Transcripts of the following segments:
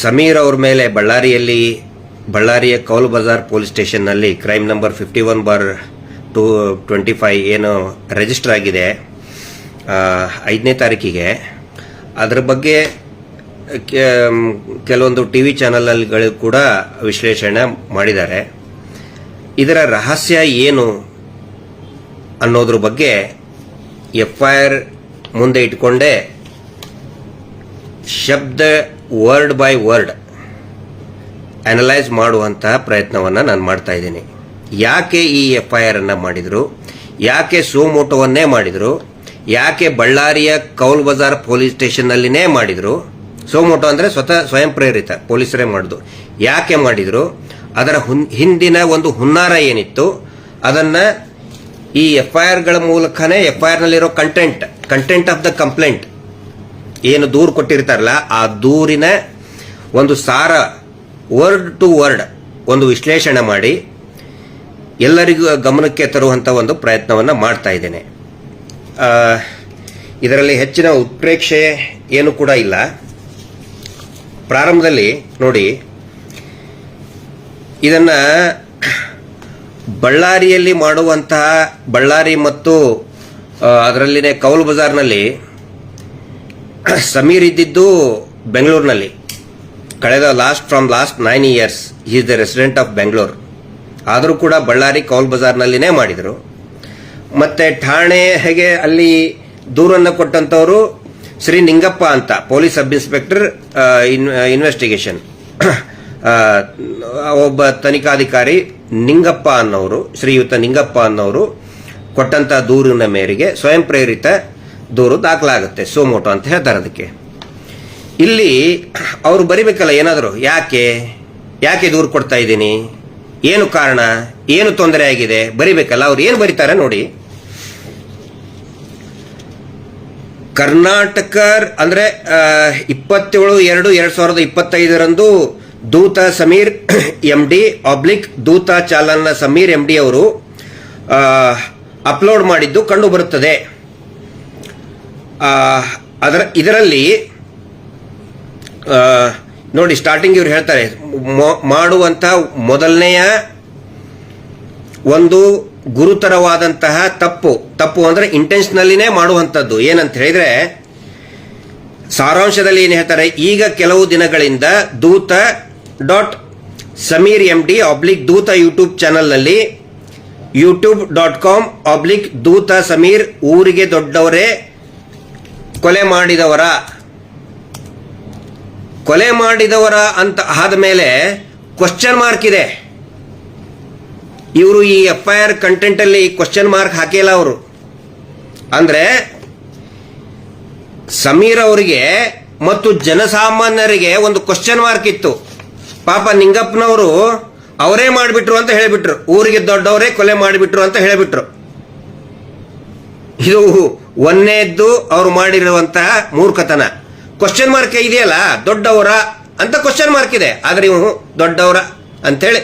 ಸಮೀರ್ ಅವ್ರ ಮೇಲೆ ಬಳ್ಳಾರಿಯ ಕೌಲ್ ಬಜಾರ್ ಪೊಲೀಸ್ ಸ್ಟೇಷನ್ನಲ್ಲಿ ಕ್ರೈಮ್ ನಂಬರ್ 51/225 ಏನು ರಿಜಿಸ್ಟರ್ ಆಗಿದೆ 5ನೇ ತಾರೀಕಿಗೆ. ಅದರ ಬಗ್ಗೆ ಕೆಲವೊಂದು ಟಿವಿ ಚಾನೆಲ್ಗಳು ಕೂಡ ವಿಶ್ಲೇಷಣೆ ಮಾಡಿದ್ದಾರೆ. ಇದರ ರಹಸ್ಯ ಏನು ಅನ್ನೋದ್ರ ಬಗ್ಗೆ FIR ಮುಂದೆ ಇಟ್ಕೊಂಡೇ ಶಬ್ದ ವರ್ಡ್ ಬೈ ವರ್ಡ್ ಅನಲೈಸ್ ಮಾಡುವಂತಹ ಪ್ರಯತ್ನವನ್ನು ನಾನು ಮಾಡ್ತಾ ಇದ್ದೀನಿ. ಯಾಕೆ ಈ FIR ಅನ್ನ ಮಾಡಿದ್ರು, ಯಾಕೆ ಸೋಮೋಟೋವನ್ನೇ ಮಾಡಿದ್ರು, ಯಾಕೆ ಬಳ್ಳಾರಿಯ ಕೌಲ್ ಬಜಾರ್ ಪೊಲೀಸ್ ಸ್ಟೇಷನ್ನಲ್ಲಿನೇ ಮಾಡಿದ್ರು. ಸೋಮೋಟೋ ಅಂದರೆ ಸ್ವಯಂ ಪ್ರೇರಿತ ಪೊಲೀಸರೇ ಮಾಡಿದ್ರು. ಯಾಕೆ ಮಾಡಿದ್ರು, ಅದರ ಹಿಂದಿನ ಒಂದು ಹುನ್ನಾರ ಏನಿತ್ತು ಅದನ್ನ ಈ FIRಗಳ ಮೂಲಕನೇ FIR ನಲ್ಲಿರೋ ಕಂಟೆಂಟ್ ಆಫ್ ದ ಕಂಪ್ಲೇಂಟ್ ಏನು ದೂರು ಕೊಟ್ಟಿರ್ತಾರಲ್ಲ ಆ ದೂರಿನ ಒಂದು ಸಾರ ವರ್ಡ್ ಟು ವರ್ಡ್ ಒಂದು ವಿಶ್ಲೇಷಣೆ ಮಾಡಿ ಎಲ್ಲರಿಗೂ ಗಮನಕ್ಕೆ ತರುವಂತ ಒಂದು ಪ್ರಯತ್ನವನ್ನು ಮಾಡ್ತಾ ಇದ್ದೇನೆ. ಇದರಲ್ಲಿ ಹೆಚ್ಚಿನ ಉತ್ಪ್ರೇಕ್ಷೆ ಏನು ಕೂಡ ಇಲ್ಲ. ಪ್ರಾರಂಭದಲ್ಲಿ ನೋಡಿ, ಇದನ್ನ ಬಳ್ಳಾರಿಯಲ್ಲಿ ಮಾಡುವಂತಹ ಬಳ್ಳಾರಿ ಮತ್ತು ಅದರಲ್ಲಿನೇ ಕೌಲ್ ಬಜಾರ್ನಲ್ಲಿ ಸಮೀರ್ ಇದ್ದಿದ್ದು ಬೆಂಗಳೂರಿನಲ್ಲಿ ಕಳೆದ last 9 years he is the resident of Bengaluru. ಆದರೂ ಕೂಡ ಬಳ್ಳಾರಿ ಕೌಲ್ ಬಜಾರ್ನಲ್ಲಿನೇ ಮಾಡಿದರು. ಮತ್ತೆ ಠಾಣೆಗೆ ಅಲ್ಲಿ ದೂರನ್ನು ಕೊಟ್ಟಂತವರು ಶ್ರೀ ನಿಂಗಪ್ಪ ಅಂತ ಪೊಲೀಸ್ ಸಬ್ ಇನ್ಸ್ಪೆಕ್ಟರ್ ಇನ್ವೆಸ್ಟಿಗೇಷನ್ ಒಬ್ಬ ತನಿಖಾಧಿಕಾರಿ ನಿಂಗಪ್ಪ ಅನ್ನೋರು, ಶ್ರೀಯುತ ನಿಂಗಪ್ಪ ಅನ್ನೋರು ಕೊಟ್ಟಂತ ದೂರಿನ ಮೇರೆಗೆ ಸ್ವಯಂ ಪ್ರೇರಿತ ದೂರು ದಾಖಲಾಗುತ್ತೆ. ಸೋಮೋಟೋ ಅಂತ ಹೇಳ್ತಾರೆ ಅದಕ್ಕೆ. ಇಲ್ಲಿ ಅವರು ಬರಿಬೇಕಲ್ಲ ಏನಾದರೂ, ಯಾಕೆ ದೂರು ಕೊಡ್ತಾ ಇದ್ದೀನಿ, ಏನು ಕಾರಣ, ಏನು ತೊಂದರೆ ಆಗಿದೆ ಬರಿಬೇಕಲ್ಲ. ಅವ್ರು ಏನು ಬರೀತಾರೆ ನೋಡಿ. ಕರ್ನಾಟಕ ಅಂದ್ರೆ 27/2/2025 ದೂತ ಸಮೀರ್ MD ದೂತ ಚಾಲನ ಸಮೀರ್ MD ಅವರು ಅಪ್ಲೋಡ್ ಮಾಡಿದ್ದು ಕಂಡು ಬರುತ್ತದೆ. ಇದರಲ್ಲಿ ನೋಡಿ, ಸ್ಟಾರ್ಟಿಂಗ್ ಇವ್ರು ಹೇಳ್ತಾರೆ ಮಾಡುವಂತ ಮೊದಲನೆಯ ಒಂದು ಗುರುತರವಾದಂತಹ ತಪ್ಪು ಅಂದ್ರೆ ಇಂಟೆನ್ಷನಲ್ಲಿನೇ ಮಾಡುವಂಥದ್ದು ಏನಂತ ಹೇಳಿದ್ರೆ, ಸಾರಾಂಶದಲ್ಲಿ ಏನು ಹೇಳ್ತಾರೆ, ಈಗ ಕೆಲವು ದಿನಗಳಿಂದ ದೂತ .ಸಮೀರ್ MD ದೂತ ಯೂಟ್ಯೂಬ್ ಚಾನೆಲ್ನಲ್ಲಿ youtube.com ದೂತ ಸಮೀರ್ ಊರಿಗೆ ದೊಡ್ಡವರೇ ಕೊಲೆ ಮಾಡಿದವರ ಅಂತ ಆದ ಮೇಲೆ ಕ್ವಶನ್ ಮಾರ್ಕ್ ಇದೆ. ಇವರು ಈ FIR ಕಂಟೆಂಟ್ ಅಲ್ಲಿ ಕ್ವಶನ್ ಮಾರ್ಕ್ ಹಾಕಿಲ್ಲ ಅವರು. ಅಂದ್ರೆ ಸಮೀರ್ ಅವರಿಗೆ ಮತ್ತು ಜನಸಾಮಾನ್ಯರಿಗೆ ಒಂದು ಕ್ವಶನ್ ಮಾರ್ಕ್ ಇತ್ತು. ಪಾಪ ನಿಂಗಪ್ಪನವರು ಅವರೇ ಮಾಡಿಬಿಟ್ರು ಅಂತ ಹೇಳಿಬಿಟ್ರು, ಊರಿಗೆ ದೊಡ್ಡವರೇ ಕೊಲೆ ಮಾಡಿಬಿಟ್ರು ಅಂತ ಹೇಳಿಬಿಟ್ರು. ಇದು ಒಂದೇದ್ದು ಅವರು ಮಾಡಿರುವಂತಹ ಮೂರ್ಖತನ. ಕ್ವಶನ್ ಮಾರ್ಕ್ ಇದೆಯಲ್ಲ, ದೊಡ್ಡವರ ಅಂತ ಕ್ವಶನ್ ಮಾರ್ಕ್ ಇದೆ, ಆದ್ರೆ ಇವು ದೊಡ್ಡವರ ಅಂತೇಳಿ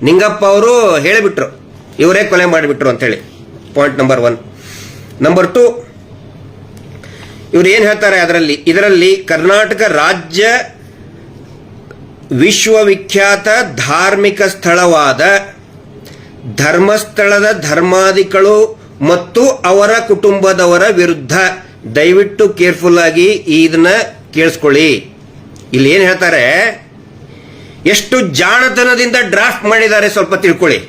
ನಿಂಗಪ್ಪ ಅವರು ಹೇಳಿಬಿಟ್ರು, ಇವರೇ ಕೊಲೆ ಮಾಡಿಬಿಟ್ರು ಅಂತ ಹೇಳಿ. Point number 1. ನಂಬರ್ 2, ಇವ್ರು ಏನ್ ಹೇಳ್ತಾರೆ ಇದರಲ್ಲಿ ಕರ್ನಾಟಕ ರಾಜ್ಯ ವಿಶ್ವವಿಖ್ಯಾತ ಧಾರ್ಮಿಕ ಸ್ಥಳವಾದ ಧರ್ಮಸ್ಥಳದ ಧರ್ಮಾಧಿಗಳು ಮತ್ತು ಅವರ ಕುಟುಂಬದವರ ವಿರುದ್ಧ, ದಯವಿಟ್ಟು ಕೇರ್ಫುಲ್ ಆಗಿ ಇದನ್ನ ಕೇಳಿಸ್ಕೊಳ್ಳಿ. ಇಲ್ಲಿ ಏನ್ ಹೇಳ್ತಾರೆ, ಎಷ್ಟು ಜಾಣತನದಿಂದ ಡ್ರಾಫ್ಟ್ ಮಾಡಿದ್ದಾರೆ ಸ್ವಲ್ಪ ತಿಳ್ಕೊಳ್ಳಿ.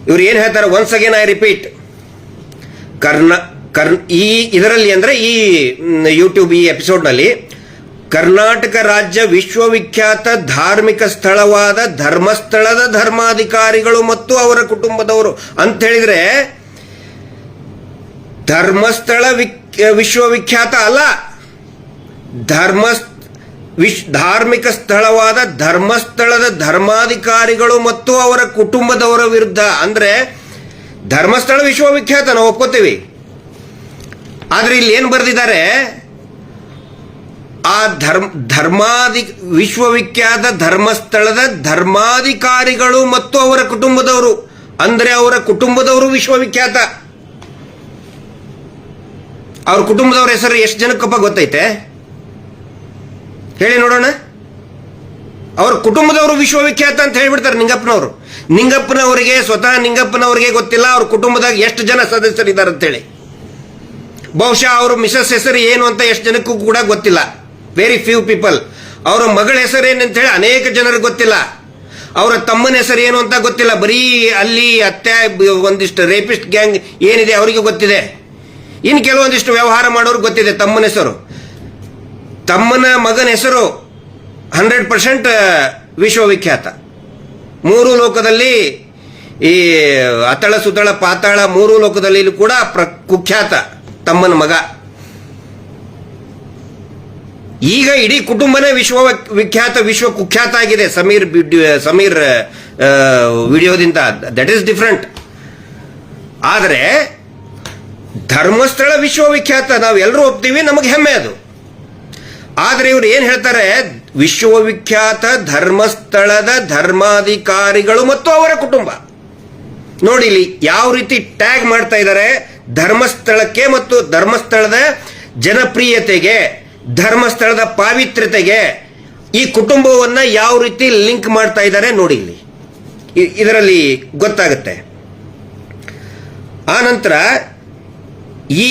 ಇವ್ರು ಏನ್ ಹೇಳ್ತಾರೆ, ಒನ್ಸ್ ಅಗೇನ್ ಐ ರಿಪೀಟ್, ಇದರಲ್ಲಿ ಅಂದ್ರೆ ಈ ಯೂಟ್ಯೂಬ್ ಈ ಎಪಿಸೋಡ್ ನಲ್ಲಿ ಕರ್ನಾಟಕ ರಾಜ್ಯ ವಿಶ್ವವಿಖ್ಯಾತ ಧಾರ್ಮಿಕ ಸ್ಥಳವಾದ ಧರ್ಮಸ್ಥಳದ ಧರ್ಮಾಧಿಕಾರಿಗಳು ಮತ್ತು ಅವರ ಕುಟುಂಬದವರು ಅಂತ ಹೇಳಿದ್ರೆ, ಧರ್ಮಸ್ಥಳ ವಿಶ್ವವಿಖ್ಯಾತ ಅಲ್ಲ, ಧಾರ್ಮಿಕ ಸ್ಥಳವಾದ ಧರ್ಮಸ್ಥಳದ ಧರ್ಮಾಧಿಕಾರಿಗಳು ಮತ್ತು ಅವರ ಕುಟುಂಬದವರ ವಿರುದ್ಧ. ಅಂದ್ರೆ ಧರ್ಮಸ್ಥಳ ವಿಶ್ವವಿಖ್ಯಾತ ನಾವು ಒಪ್ಕೋತೀವಿ, ಆದ್ರೆ ಇಲ್ಲಿ ಏನು ಬರೆದಿದ್ದಾರೆ, ಆ ವಿಶ್ವವಿಖ್ಯಾತ ಧರ್ಮಸ್ಥಳದ ಧರ್ಮಾಧಿಕಾರಿಗಳು ಮತ್ತು ಅವರ ಕುಟುಂಬದವರು, ಅಂದ್ರೆ ಅವರ ಕುಟುಂಬದವರು ವಿಶ್ವವಿಖ್ಯಾತ. ಅವ್ರ ಕುಟುಂಬದವ್ರ ಹೆಸರು ಎಷ್ಟು ಜನಕ್ಕಪ್ಪ ಗೊತ್ತೈತೆ? ಹೇಳಿ ನೋಡೋಣ. ಅವ್ರ ಕುಟುಂಬದವರು ವಿಶ್ವವಿಖ್ಯಾತ ಅಂತ ಹೇಳ್ಬಿಡ್ತಾರೆ ನಿಂಗಪ್ಪನವರಿಗೆ ಸ್ವತಃ ನಿಂಗಪ್ಪನವರಿಗೆ ಗೊತ್ತಿಲ್ಲ ಅವ್ರ ಕುಟುಂಬದಾಗ ಎಷ್ಟು ಜನ ಸದಸ್ಯರಿದ್ದಾರೆ ಅಂತೇಳಿ. ಬಹುಶಃ ಅವ್ರ ಮಿಸಸ್ ಹೆಸರು ಏನು ಅಂತ ಎಷ್ಟು ಜನಕ್ಕೂ ಕೂಡ ಗೊತ್ತಿಲ್ಲ, ವೆರಿ ಫ್ಯೂ ಪೀಪಲ್. ಅವರ ಮಗಳ ಹೆಸರು ಏನಂತ ಹೇಳಿ ಅನೇಕ ಜನರಿಗೆ ಗೊತ್ತಿಲ್ಲ. ಅವರ ತಮ್ಮನ ಹೆಸರು ಏನು ಅಂತ ಗೊತ್ತಿಲ್ಲ. ಬರೀ ಅಲ್ಲಿ ಅತ್ತೆ ಒಂದಿಷ್ಟು ರೇಪಿಸ್ಟ್ ಗ್ಯಾಂಗ್ ಏನಿದೆ ಅವರಿಗೆ ಗೊತ್ತಿದೆ. ಇನ್ನು ಕೆಲವೊಂದಿಷ್ಟು ವ್ಯವಹಾರ ಮಾಡೋರು ಗೊತ್ತಿದೆ ತಮ್ಮನ ಹೆಸರು. ತಮ್ಮನ ಮಗನ ಹೆಸರು 100% ವಿಶ್ವವಿಖ್ಯಾತ. ಮೂರು ಲೋಕದಲ್ಲಿ, ಈ ಅತಳ ಸುತಳ ಪಾತಾಳ ಮೂರು ಲೋಕದಲ್ಲಿ ಕೂಡ ಕುಖ್ಯಾತ ತಮ್ಮನ ಮಗ. ಈಗ ಇಡೀ ಕುಟುಂಬನೇ ವಿಶ್ವವಿಖ್ಯಾತ, ವಿಶ್ವ ಕುಖ್ಯಾತ ಆಗಿದೆ ಸಮೀರ್ ವಿಡಿಯೋದಿಂದ. That is different. ಆದರೆ ಧರ್ಮಸ್ಥಳ ವಿಶ್ವವಿಖ್ಯಾತ ನಾವು ಎಲ್ಲರೂ ಒಪ್ತೀವಿ, ನಮಗೆ ಹೆಮ್ಮೆ ಅದು. ಆದರೆ ಇವರು ಏನ್ ಹೇಳ್ತಾರೆ, ವಿಶ್ವವಿಖ್ಯಾತ ಧರ್ಮಸ್ಥಳದ ಧರ್ಮಾಧಿಕಾರಿಗಳು ಮತ್ತು ಅವರ ಕುಟುಂಬ. ನೋಡಿ ಇಲ್ಲಿ ಯಾವ ರೀತಿ ಟ್ಯಾಗ್ ಮಾಡ್ತಾ ಇದ್ದಾರೆ. ಧರ್ಮಸ್ಥಳಕ್ಕೆ ಮತ್ತು ಧರ್ಮಸ್ಥಳದ ಜನಪ್ರಿಯತೆಗೆ, ಧರ್ಮಸ್ಥಳದ ಪಾವಿತ್ರ್ಯತೆಗೆ ಈ ಕುಟುಂಬವನ್ನ ಯಾವ ರೀತಿ ಲಿಂಕ್ ಮಾಡ್ತಾ ಇದ್ದಾರೆ ನೋಡಿ ಇಲ್ಲಿ, ಇದರಲ್ಲಿ ಗೊತ್ತಾಗುತ್ತೆ. ಆ ನಂತರ ಈ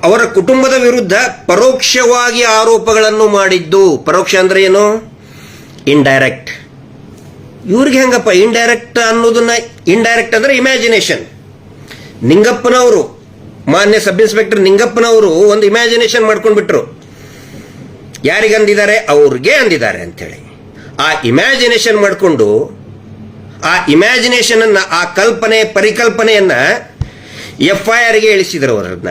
ಅವರ ಕುಟುಂಬದ ವಿರುದ್ಧ ಪರೋಕ್ಷವಾಗಿ ಆರೋಪಗಳನ್ನು ಮಾಡಿದ್ದು. ಪರೋಕ್ಷ ಅಂದ್ರೆ ಏನು? ಇಂಡೈರೆಕ್ಟ್. ಇವ್ರಿಗೆ ಹೆಂಗಪ್ಪ ಇಂಡೈರೆಕ್ಟ್ ಅನ್ನೋದನ್ನ? ಇಂಡೈರೆಕ್ಟ್ ಅಂದ್ರೆ ಇಮ್ಯಾಜಿನೇಷನ್. ನಿಂಗಪ್ಪನವರು, ಮಾನ್ಯ ಸಬ್ ಇನ್ಸ್ಪೆಕ್ಟರ್ ನಿಂಗಪ್ಪನವರು ಒಂದು ಇಮ್ಯಾಜಿನೇಷನ್ ಮಾಡ್ಕೊಂಡ್ಬಿಟ್ರು. ಯಾರಿಗಂದಿದ್ದಾರೆ? ಅವ್ರಿಗೆ ಅಂದಿದ್ದಾರೆ ಅಂತೇಳಿ. ಆ ಇಮ್ಯಾಜಿನೇಷನ್ ಮಾಡಿಕೊಂಡು ಆ ಇಮ್ಯಾಜಿನೇಷನ್ ಅನ್ನ, ಆ ಪರಿಕಲ್ಪನೆಯನ್ನ FIR ಗೆ ಇಳಿಸಿದ್ರು. ಅವರನ್ನ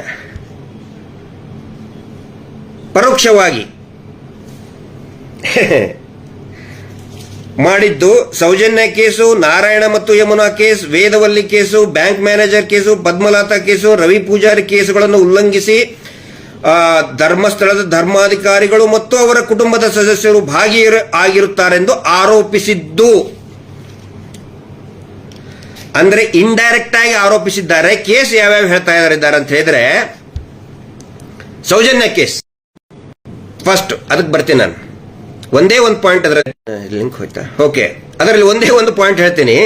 ಪರೋಕ್ಷವಾಗಿ ಮಾಡಿದ್ದು. ಸೌಜನ್ಯ ಕೇಸು, ನಾರಾಯಣ ಮತ್ತು Yamuna case, Vedavalli case, bank manager case, Padmalatha case, Ravi Poojari ಕೇಸುಗಳನ್ನು ಉಲ್ಲಂಘಿಸಿ ಧರ್ಮಸ್ಥಳದ ಧರ್ಮಾಧಿಕಾರಿಗಳು ಮತ್ತು ಅವರ ಕುಟುಂಬದ ಸದಸ್ಯರು ಭಾಗಿಯಾಗಿರುತ್ತಾರೆಂದು ಆರೋಪಿಸಿದ್ದು. ಅಂದ್ರೆ ಇಂಡೈರೆಕ್ಟ್ ಆಗಿ ಆರೋಪಿಸಿದ್ದಾರೆ. ಕೇಸ್ ಯಾವ್ಯಾವ ಹೇಳ್ತಾ ಇದ್ದಾರೆ ಅಂತ ಹೇಳಿದ್ರೆ, ಸೌಜನ್ಯ ಕೇಸ್ ಫಸ್ಟ್, ಅದಕ್ಕೆ ಬರ್ತೀನಿ ನಾನು. ಒಂದೇ ಒಂದು ಪಾಯಿಂಟ್, ಅದರ ಲಿಂಕ್ ಹೋಯ್ತಾ? ಓಕೆ, ಅದರಲ್ಲಿ ಒಂದೇ ಒಂದು ಪಾಯಿಂಟ್ ಹೇಳ್ತೀನಿ.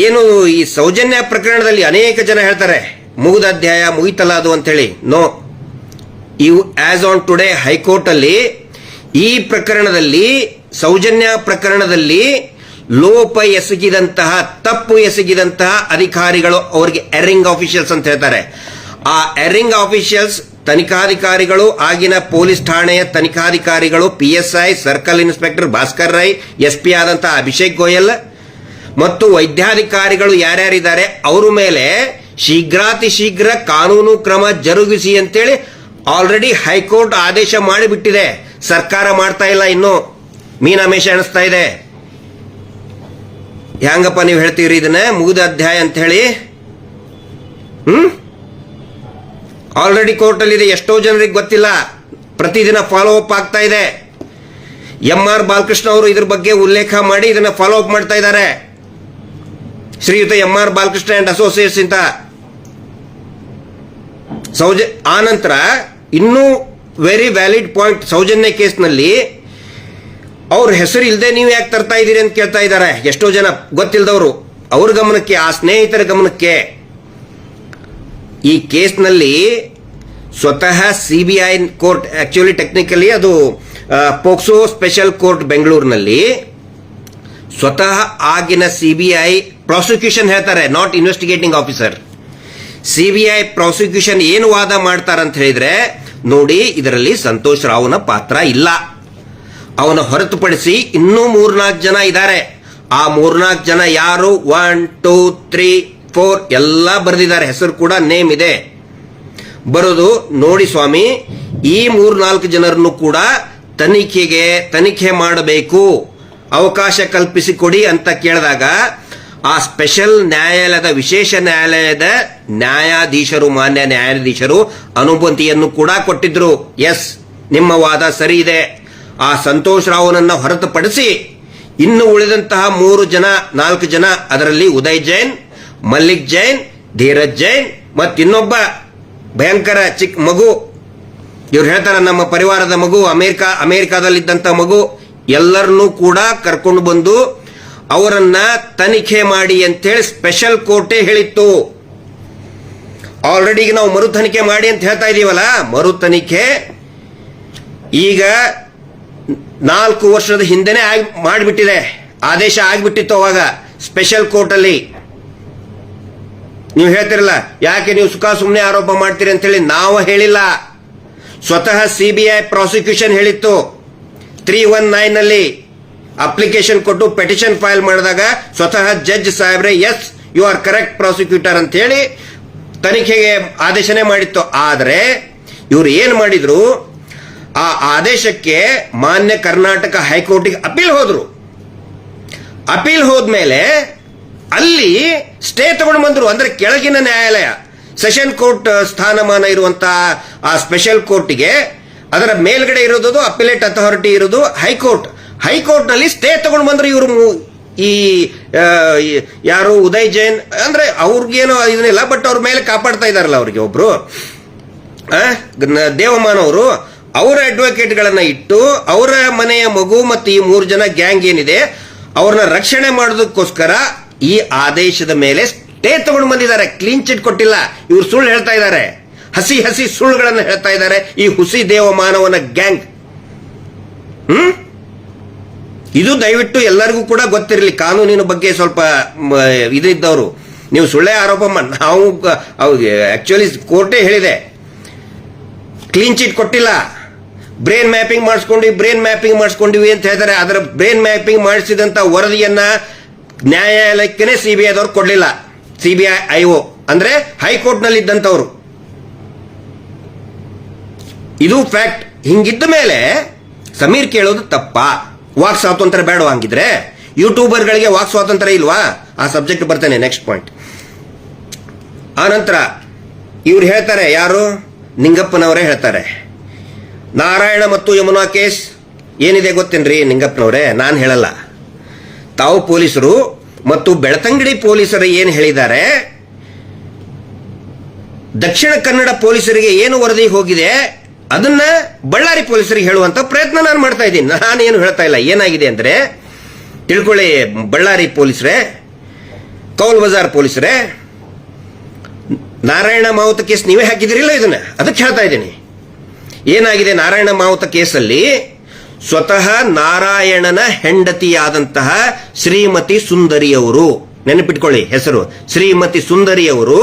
ಏನು ಈ ಸೌಜನ್ಯ ಪ್ರಕರಣದಲ್ಲಿ ಅನೇಕ ಜನ ಹೇಳ್ತಾರೆ ಮುಗಿದ ಅಧ್ಯಾಯ, ಮುಗಿತಲ್ಲ ಅದು ಅಂತ ಹೇಳಿ. ನೋ, ಇವು ಆಸ್ ಆನ್ ಟುಡೇ ಹೈಕೋರ್ಟ್ ಅಲ್ಲಿ ಈ ಪ್ರಕರಣದಲ್ಲಿ, ಸೌಜನ್ಯ ಪ್ರಕರಣದಲ್ಲಿ ಲೋಪ ಎಸಗಿದಂತಹ, ತಪ್ಪು ಎಸಗಿದಂತಹ ಅಧಿಕಾರಿಗಳು, ಅವರಿಗೆ ಎರಿಂಗ್ ಆಫೀಷಿಯಲ್ಸ್ ಅಂತ ಹೇಳ್ತಾರೆ. ಆ ಎರಿಂಗ್ ಆಫೀಷಿಯಲ್ಸ್ ತನಿಖಾಧಿಕಾರಿಗಳು, ಆಗಿನ ಪೊಲೀಸ್ ಠಾಣೆಯ ತನಿಖಾಧಿಕಾರಿಗಳು, PSI, circle inspector Bhaskar Rai, SP ಆದಂತಹ ಅಭಿಷೇಕ್ ಗೋಯಲ್ ಮತ್ತು ವೈದ್ಯಾಧಿಕಾರಿಗಳು ಯಾರ್ಯಾರಿದ್ದಾರೆ ಅವರ ಮೇಲೆ ಶೀಘ್ರಾತಿ ಶೀಘ್ರ ಕಾನೂನು ಕ್ರಮ ಜರುಗಿಸಿ ಅಂತೇಳಿ ಆಲ್ರೆಡಿ ಹೈಕೋರ್ಟ್ ಆದೇಶ ಮಾಡಿಬಿಟ್ಟಿದೆ. ಸರ್ಕಾರ ಮಾಡ್ತಾ ಇಲ್ಲ, ಇನ್ನು ಮೀನಾಮೇಷ ಎಣಿಸ್ತಾ ಇದೆ. ಹೆಂಗಪ್ಪ ನೀವು ಹೇಳ್ತೀರಿ ಇದನ್ನ ಮುಗಿದ ಅಧ್ಯಾಯ ಅಂತ ಹೇಳಿ? ಆಲ್ರೆಡಿ ಕೋರ್ಟ್ ಅಲ್ಲಿ ಇದೆ, ಎಷ್ಟೋ ಜನರಿಗೆ ಗೊತ್ತಿಲ್ಲ. ಪ್ರತಿದಿನ ಫಾಲೋ ಅಪ್ ಆಗ್ತಾ ಇದೆ. MR ಬಾಲಕೃಷ್ಣ ಅವರು ಇದ್ರ ಬಗ್ಗೆ ಉಲ್ಲೇಖ ಮಾಡಿ ಇದನ್ನ ಫಾಲೋ ಅಪ್ ಮಾಡ್ತಾ ಇದ್ದಾರೆ. ಶ್ರೀಯುತ MR ಬಾಲಕೃಷ್ಣ ಅಂಡ್ ಅಸೋಸಿಯೇಟ್ಸ್ ಅಂತ. ಆನಂತರ ಇನ್ನೂ ವೆರಿ ವ್ಯಾಲಿಡ್ ಪಾಯಿಂಟ್, ಸೌಜನ್ಯ ಕೇಸ್ನಲ್ಲಿ ಅವ್ರ ಹೆಸರು ಇಲ್ಲದೆ ನೀವು ಯಾಕೆ ತರ್ತಾ ಇದ್ದೀರಿ ಅಂತ ಕೇಳ್ತಾ ಇದ್ದಾರೆ ಎಷ್ಟೋ ಜನ ಗೊತ್ತಿಲ್ಲದವರು. ಅವ್ರ ಗಮನಕ್ಕೆ, ಆ ಸ್ನೇಹಿತರ ಗಮನಕ್ಕೆ, ಈ ಕೇಸ್ನಲ್ಲಿ ಸ್ವತಃ CBI ಕೋರ್ಟ್, ಆಕ್ಚುಲಿ ಟೆಕ್ನಿಕಲಿ ಅದು ಪೋಕ್ಸೋ ಸ್ಪೆಷಲ್ ಕೋರ್ಟ್ ಬೆಂಗಳೂರಿನಲ್ಲಿ, ಸ್ವತಃ ಆಗಿನ CBI ಪ್ರಾಸಿಕ್ಯೂಷನ್ ಹೇಳ್ತಾರೆ, not investigating officer. CBI prosecution ಏನು ವಾದ ಮಾಡ್ತಾರಂತ ಹೇಳಿದ್ರೆ, ನೋಡಿ ಇದರಲ್ಲಿ ಸಂತೋಷ್ ರಾವ್ನ ಪಾತ್ರ ಇಲ್ಲ, ಅವನ ಹೊರತುಪಡಿಸಿ ಇನ್ನೂ 3-4 ಜನ ಇದ್ದಾರೆ. ಆ 3-4 ಜನ ಯಾರು? 1, 2, 3, 4 ಎಲ್ಲ ಬರೆದಿದ್ದಾರೆ, ಹೆಸರು ಕೂಡ ನೇಮ್ ಇದೆ. ಬರೋದು ನೋಡಿ ಸ್ವಾಮಿ, ಈ 3-4 ಜನರನ್ನು ಕೂಡ ತನಿಖೆ ಮಾಡಬೇಕು, ಅವಕಾಶ ಕಲ್ಪಿಸಿಕೊಡಿ ಅಂತ ಕೇಳಿದಾಗ ಆ ಸ್ಪೆಷಲ್ ನ್ಯಾಯಾಲಯದ, ವಿಶೇಷ ನ್ಯಾಯಾಲಯದ ನ್ಯಾಯಾಧೀಶರು, ಮಾನ್ಯ ನ್ಯಾಯಾಧೀಶರು ಅನುಮತಿಯನ್ನು ಕೂಡ ಕೊಟ್ಟಿದ್ರು. ಎಸ್, ನಿಮ್ಮ ವಾದ ಸರಿ ಇದೆ. ಆ ಸಂತೋಷ್ ರಾವ್ನನ್ನ ಹೊರತುಪಡಿಸಿ ಇನ್ನು ಉಳಿದಂತಹ 4 ಜನ, ಅದರಲ್ಲಿ ಉದಯ್ ಜೈನ್, ಮಲ್ಲಿಕ್ ಜೈನ್, ಧೀರಜ್ ಜೈನ್ ಮತ್ತು ಇನ್ನೊಬ್ಬ ಭಯಂಕರ ಚಿಕ್ಕ ಮಗು, ಇವ್ರು ಹೇಳ್ತಾರೆ ನಮ್ಮ ಪರಿವಾರದ ಮಗು ಅಮೆರಿಕಾದಲ್ಲಿದ್ದಂತ ಮಗು ಎಲ್ಲರನ್ನೂ ಕೂಡ ಕರ್ಕೊಂಡು ಬಂದು ಅವರನ್ನ ತನಿಖೆ ಮಾಡಿ ಅಂತೇಳಿ ಸ್ಪೆಷಲ್ ಕೋರ್ಟೇ ಹೇಳಿತ್ತು. ಆಲ್ರೆಡಿ ಈಗ ನಾವು ಮರು ತನಿಖೆ ಮಾಡಿ ಅಂತ ಹೇಳ್ತಾ ಇದೀವಲ್ಲ, ಮರು ತನಿಖೆ ಈಗ 4 ವರ್ಷದ ಹಿಂದೆನೆ ಮಾಡಿಬಿಟ್ಟಿದೆ. ಆದೇಶ ಆಗಿಬಿಟ್ಟಿತ್ತು ಅವಾಗ ಸ್ಪೆಷಲ್ ಕೋರ್ಟ್ ಅಲ್ಲಿ. ನೀವು ಹೇಳ್ತಿರಲ್ಲ ಯಾಕೆ ನೀವು ಸುಮ್ಮನೆ ಆರೋಪ ಮಾಡ್ತೀರಿ ಅಂತ ಹೇಳಿ, ನಾವು ಹೇಳಿಲ್ಲ, ಸ್ವತಃ ಸಿಬಿಐ ಪ್ರಾಸಿಕ್ಯೂಷನ್ ಹೇಳಿತ್ತು. 319 ನಲ್ಲಿ ಅಪ್ಲಿಕೇಶನ್ ಕೊಟ್ಟು ಪೆಟಿಷನ್ ಫೈಲ್ ಮಾಡಿದಾಗ ಸ್ವತಃ ಜಡ್ಜ್ ಸಾಹೇಬ್ರೆ yes you are correct prosecutor ಅಂತ ಹೇಳಿ ತನಿಖೆಗೆ ಆದೇಶನೇ ಮಾಡಿತ್ತು. ಆದರೆ ಇವರು ಏನ್ ಮಾಡಿದ್ರು, ಆ ಆದೇಶಕ್ಕೆ ಮಾನ್ಯ ಕರ್ನಾಟಕ ಹೈಕೋರ್ಟಿಗೆ ಅಪೀಲ್ ಹೋದ್ರು. ಅಪೀಲ್ ಹೋದ್ಮೇಲೆ ಅಲ್ಲಿ ಸ್ಟೇ ತಗೊಂಡು ಬಂದ್ರು. ಅಂದ್ರೆ ಕೆಳಗಿನ ನ್ಯಾಯಾಲಯ, ಸೆಷನ್ ಕೋರ್ಟ್ ಸ್ಥಾನಮಾನ ಇರುವಂತಹ ಆ ಸ್ಪೆಷಲ್ ಕೋರ್ಟ್ಗೆ ಅದರ ಮೇಲ್ಗಡೆ ಇರೋದು ಅಪಿಲೇಟ್ ಅಥಾರಿಟಿ ಇರೋದು ಹೈಕೋರ್ಟ್. ಹೈಕೋರ್ಟ್ ನಲ್ಲಿ ಸ್ಟೇ ತಗೊಂಡು ಬಂದ್ರು ಇವರು. ಈ ಯಾರು ಉದಯ್ ಜೈನ್ ಅಂದ್ರೆ ಅವ್ರಿಗೇನೋ ಇದನ್ನಿಲ್ಲ, ಬಟ್ ಅವ್ರ ಮೇಲೆ ಕಾಪಾಡ್ತಾ ಇದಾರಲ್ಲ ಅವ್ರಿಗೆ ಒಬ್ರು ದೇವಮಾನ್ ಅವರು, ಅವರ ಅಡ್ವೊಕೇಟ್ ಗಳನ್ನ ಇಟ್ಟು ಅವರ ಮನೆಯ ಮಗು ಮತ್ತು ಈ 3 ಜನ ಗ್ಯಾಂಗ್ ಏನಿದೆ ಅವ್ರನ್ನ ರಕ್ಷಣೆ ಮಾಡೋದಕ್ಕೋಸ್ಕರ ಈ ಆದೇಶದ ಮೇಲೆ ಸ್ಟೇ ತಗೊಂಡು ಬಂದಿದ್ದಾರೆ. ಕ್ಲೀನ್ ಚಿಟ್ ಕೊಟ್ಟಿಲ್ಲ. ಇವ್ರು ಸುಳ್ಳು ಹೇಳ್ತಾ ಇದ್ದಾರೆ, ಹಸಿ ಸುಳ್ಳುಗಳನ್ನು ಹೇಳ್ತಾ ಇದ್ದಾರೆ ಈ ಹುಸಿ ದೇವಮಾನವನ ಗ್ಯಾಂಗ್. ಇದು ದಯವಿಟ್ಟು ಎಲ್ಲರಿಗೂ ಕೂಡ ಗೊತ್ತಿರಲಿ. ಕಾನೂನಿನ ಬಗ್ಗೆ ಸ್ವಲ್ಪ ಇದಿದ್ದವರು ನೀವು ಸುಳ್ಳೆ ಆರೋಪ ನಾವು ಆಕ್ಚುಲಿ ಕೋರ್ಟೇ ಹೇಳಿದೆ, ಕ್ಲೀನ್ ಚಿಟ್ ಕೊಟ್ಟಿಲ್ಲ, ಬ್ರೇನ್ ಮ್ಯಾಪಿಂಗ್ ಮಾಡಿಸ್ಕೊಂಡಿವಿ ಅಂತ ಹೇಳ್ತಾರೆ. ಅದರ ಬ್ರೇನ್ ಮ್ಯಾಪಿಂಗ್ ಮಾಡಿಸಿದಂತ ವರದಿಯನ್ನ ನ್ಯಾಯಾಲಯಕ್ಕೆ ಸಿಬಿಐದವ್ರು ಕೊಡ್ಲಿಲ್ಲ. ಸಿಬಿಐ ಐಒ ಅಂದ್ರೆ ಹೈಕೋರ್ಟ್ ನಲ್ಲಿ ಇದ್ದಂತವ್ರು. ಇದು ಫ್ಯಾಕ್ಟ್. ಹಿಂಗಿದ್ದ ಮೇಲೆ ಸಮೀರ್ ಕೇಳೋದು ತಪ್ಪಾ? ವಾಕ್ ಸ್ವಾತಂತ್ರ್ಯ ಬೇಡವಾ? ಹಂಗಿದ್ರೆ ಯೂಟ್ಯೂಬರ್ಗಳಿಗೆ ವಾಕ್ ಸ್ವಾತಂತ್ರ್ಯ ಇಲ್ವಾ? ಆ ಸಬ್ಜೆಕ್ಟ್ ಬರ್ತೇನೆ, ನೆಕ್ಸ್ಟ್ ಪಾಯಿಂಟ್. ಆ ನಂತರ ಇವ್ರು ಹೇಳ್ತಾರೆ, ಯಾರು ನಿಂಗಪ್ಪನವರೇ ಹೇಳ್ತಾರೆ, ನಾರಾಯಣ ಮತ್ತು ಯಮುನಾ ಕೇಸ್ ಏನಿದೆ ಗೊತ್ತೇನ್ರಿ ನಿಂಗಪ್ಪನವರೇ? ನಾನು ಹೇಳಲ್ಲ, ತಾವು ಪೊಲೀಸರು ಮತ್ತು ಬೆಳ್ತಂಗಡಿ ಪೊಲೀಸರು ಏನು ಹೇಳಿದ್ದಾರೆ, ದಕ್ಷಿಣ ಕನ್ನಡ ಪೊಲೀಸರಿಗೆ ಏನು ವರದಿ ಹೋಗಿದೆ ಅದನ್ನ ಬಳ್ಳಾರಿ ಪೊಲೀಸರಿಗೆ ಹೇಳುವಂತ ಪ್ರಯತ್ನ ನಾನು ಮಾಡ್ತಾ ಇದ್ದೀನಿ. ನಾನೇನು ಹೇಳ್ತಾ ಇಲ್ಲ. ಏನಾಗಿದೆ ಅಂದ್ರೆ ತಿಳ್ಕೊಳ್ಳಿ ಬಳ್ಳಾರಿ ಪೊಲೀಸರೇ, ಕೌಲ್ ಬಜಾರ್ ಪೊಲೀಸರೇ, ನಾರಾಯಣ ಮಾವುತ ಕೇಸ್ ನೀವೇ ಹಾಕಿದಿರಿಲ್ಲ, ಇದನ್ನ ಅದಕ್ಕೆ ಹೇಳ್ತಾ ಇದ್ದೀನಿ. ಏನಾಗಿದೆ ನಾರಾಯಣ ಮಾವುತ ಕೇಸಲ್ಲಿ, ಸ್ವತಃ ನಾರಾಯಣನ ಹೆಂಡತಿಯಾದಂತಹ ಶ್ರೀಮತಿ ಸುಂದರಿಯವರು, ನೆನಪಿಟ್ಕೊಳ್ಳಿ ಹೆಸರು, ಶ್ರೀಮತಿ ಸುಂದರಿಯವರು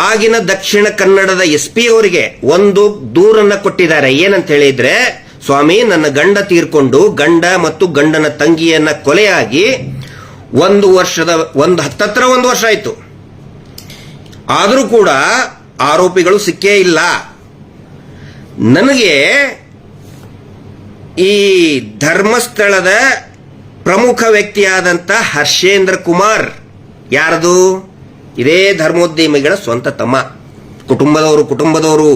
ಆಗಿನ ದಕ್ಷಿಣ ಕನ್ನಡದ SP ಅವರಿಗೆ ಒಂದು ದೂರನ್ನ ಕೊಟ್ಟಿದ್ದಾರೆ. ಏನಂತ ಹೇಳಿದ್ರೆ, ಸ್ವಾಮಿ ನನ್ನ ಗಂಡ ತೀರ್ಕೊಂಡು ಗಂಡ ಮತ್ತು ಗಂಡನ ತಂಗಿಯನ್ನ ಕೊಲೆಯಾಗಿ 1 ವರ್ಷ ಆಯ್ತು. ಆದರೂ ಕೂಡ ಆರೋಪಿಗಳು ಸಿಕ್ಕೇ ಇಲ್ಲ. ನನಗೆ ಈ ಧರ್ಮಸ್ಥಳದ ಪ್ರಮುಖ ವ್ಯಕ್ತಿಯಾದಂತ ಹರ್ಷೇಂದ್ರ ಕುಮಾರ್, ಯಾರದು? ಇದೇ ಧರ್ಮೋದ್ಯಮಿಗಳ ಸ್ವಂತ ತಮ್ಮ, ಕುಟುಂಬದವರು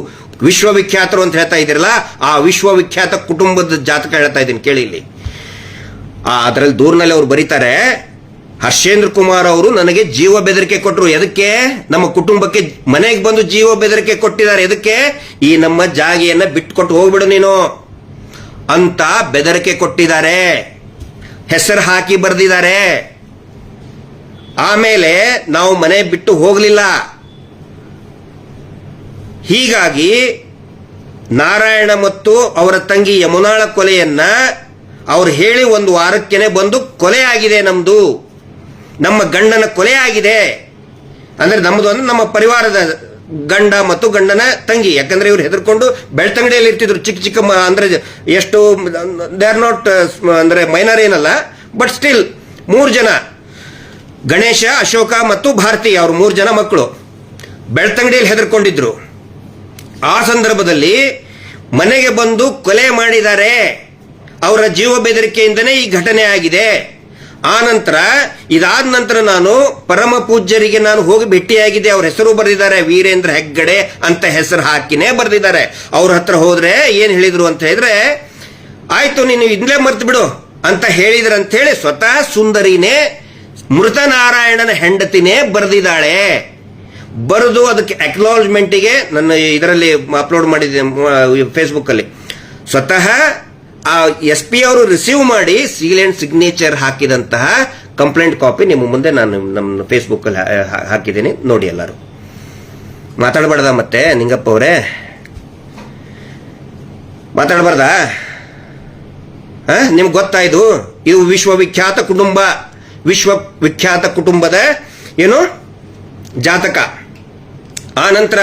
ವಿಶ್ವವಿಖ್ಯಾತರು ಅಂತ ಹೇಳ್ತಾ ಇದ್ದೀರಲ್ಲ, ಆ ವಿಶ್ವವಿಖ್ಯಾತ ಕುಟುಂಬದ ಜಾತಕ ಹೇಳ್ತಾ ಇದ್ದೀನಿ ಕೇಳಿ ಇಲ್ಲಿ. ಅದರಲ್ಲಿ ದೂರಿನಲ್ಲಿ ಅವರು ಬರೀತಾರೆ, ಹರ್ಷೇಂದ್ರ ಕುಮಾರ್ ಅವರು ನನಗೆ ಜೀವ ಬೆದರಿಕೆ ಕೊಟ್ಟರು. ಎದಕ್ಕೆ? ನಮ್ಮ ಕುಟುಂಬಕ್ಕೆ ಮನೆಗೆ ಬಂದು ಜೀವ ಬೆದರಿಕೆ ಕೊಟ್ಟಿದ್ದಾರೆ. ಎದಕ್ಕೆ? ಈ ನಮ್ಮ ಜಾಗೆಯನ್ನ ಬಿಟ್ಕೊಟ್ಟು ಹೋಗ್ಬಿಡು ನೀನು ಅಂತ ಬೆದರಿಕೆ ಕೊಟ್ಟಿದ್ದಾರೆ, ಹೆಸರು ಹಾಕಿ ಬರೆದಿದ್ದಾರೆ. ಆಮೇಲೆ ನಾವು ಮನೆ ಬಿಟ್ಟು ಹೋಗಲಿಲ್ಲ. ಹೀಗಾಗಿ ನಾರಾಯಣ ಮತ್ತು ಅವರ ತಂಗಿ ಯಮುನಾಳ ಕೊಲೆಯನ್ನ ಅವ್ರು ಹೇಳಿ 1 ವಾರಕ್ಕೇನೆ ಬಂದು ಕೊಲೆ ಆಗಿದೆ, ನಮ್ಮ ಗಂಡನ ಕೊಲೆ ಆಗಿದೆ. ಅಂದ್ರೆ ನಮ್ಮದು ಅಂದ್ರೆ ನಮ್ಮ ಪರಿವಾರದ ಗಂಡ ಮತ್ತು ಗಂಡನ ತಂಗಿ. ಯಾಕಂದ್ರೆ ಇವ್ರು ಹೆದರ್ಕೊಂಡು ಬೆಳ್ತಂಗಡಿಯಲ್ಲಿ ಇರ್ತಿದ್ರು. ಚಿಕ್ಕ ಅಂದ್ರೆ ಎಷ್ಟು ದೇ ಆರ್ ನಾಟ್ ಅಂದ್ರೆ ಮೈನರ್ ಏನಲ್ಲ, ಬಟ್ ಸ್ಟಿಲ್ 3 ಜನ, ಗಣೇಶ, ಅಶೋಕ ಮತ್ತು ಭಾರತಿ, ಅವ್ರ 3 ಜನ ಮಕ್ಕಳು ಬೆಳ್ತಂಗಡಿಯಲ್ಲಿ ಹೆದರ್ಕೊಂಡಿದ್ರು. ಆ ಸಂದರ್ಭದಲ್ಲಿ ಮನೆಗೆ ಬಂದು ಕೊಲೆ ಮಾಡಿದ್ದಾರೆ. ಅವರ ಜೀವ ಬೆದರಿಕೆಯಿಂದನೇ ಈ ಘಟನೆ ಆಗಿದೆ. ಇದಾದ ನಂತರ ನಾನು ಪರಮ ಪೂಜ್ಯರಿಗೆ ನಾನು ಹೋಗಿ ಭೇಟಿಯಾಗಿದ್ದೆ. ಅವ್ರ ಹೆಸರು ಬರೆದಿದ್ದಾರೆ, ವೀರೇಂದ್ರ ಹೆಗ್ಗಡೆ ಅಂತ ಹೆಸರು ಹಾಕಿನೇ ಬರೆದಿದ್ದಾರೆ. ಅವ್ರ ಹತ್ರ ಹೋದ್ರೆ ಏನ್ ಹೇಳಿದ್ರು ಅಂತ ಹೇಳಿದ್ರೆ, ಆಯ್ತು ನೀನು ಇದ್ಲೇ ಮರ್ತು ಬಿಡು ಅಂತ ಹೇಳಿದ್ರಂತ ಹೇಳಿ ಸ್ವತಃ ಸುಂದರಿನೇ, ಮೃತ ನಾರಾಯಣನ ಹೆಂಡತಿನೇ ಬರೆದಿದ್ದಾಳೆ. ಬರೆದು ಅದಕ್ಕೆ ಅಕ್ನಾಲಜ್ಮೆಂಟಿಗೆ ನನ್ನ ಇದರಲ್ಲಿ ಅಪ್ಲೋಡ್ ಮಾಡಿದ್ದೆ ಫೇಸ್ಬುಕ್ ಅಲ್ಲಿ. ಸ್ವತಃ ಆ SP ಅವರು ರಿಸೀವ್ ಮಾಡಿ ಸೀಲ್ ಅಂಡ್ ಸಿಗ್ನೇಚರ್ ಹಾಕಿದಂತಹ ಕಂಪ್ಲೇಂಟ್ ಕಾಪಿ ನಿಮ್ಮ ಮುಂದೆ ನಾನು ನಮ್ಮ ಫೇಸ್ಬುಕ್ ಅಲ್ಲಿ ಹಾಕಿದ್ದೀನಿ, ನೋಡಿ ಎಲ್ಲರೂ. ಮಾತಾಡಬಾರ್ದ ಮತ್ತೆ ನಿಂಗಪ್ಪ ಅವರೇ, ಮಾತಾಡಬಾರ್ದಾ? ನಿಮ್ಗೆ ಗೊತ್ತಾ ಇದು ವಿಶ್ವವಿಖ್ಯಾತ ಕುಟುಂಬದ ಏನು ಜಾತಕ. ಆ ನಂತರ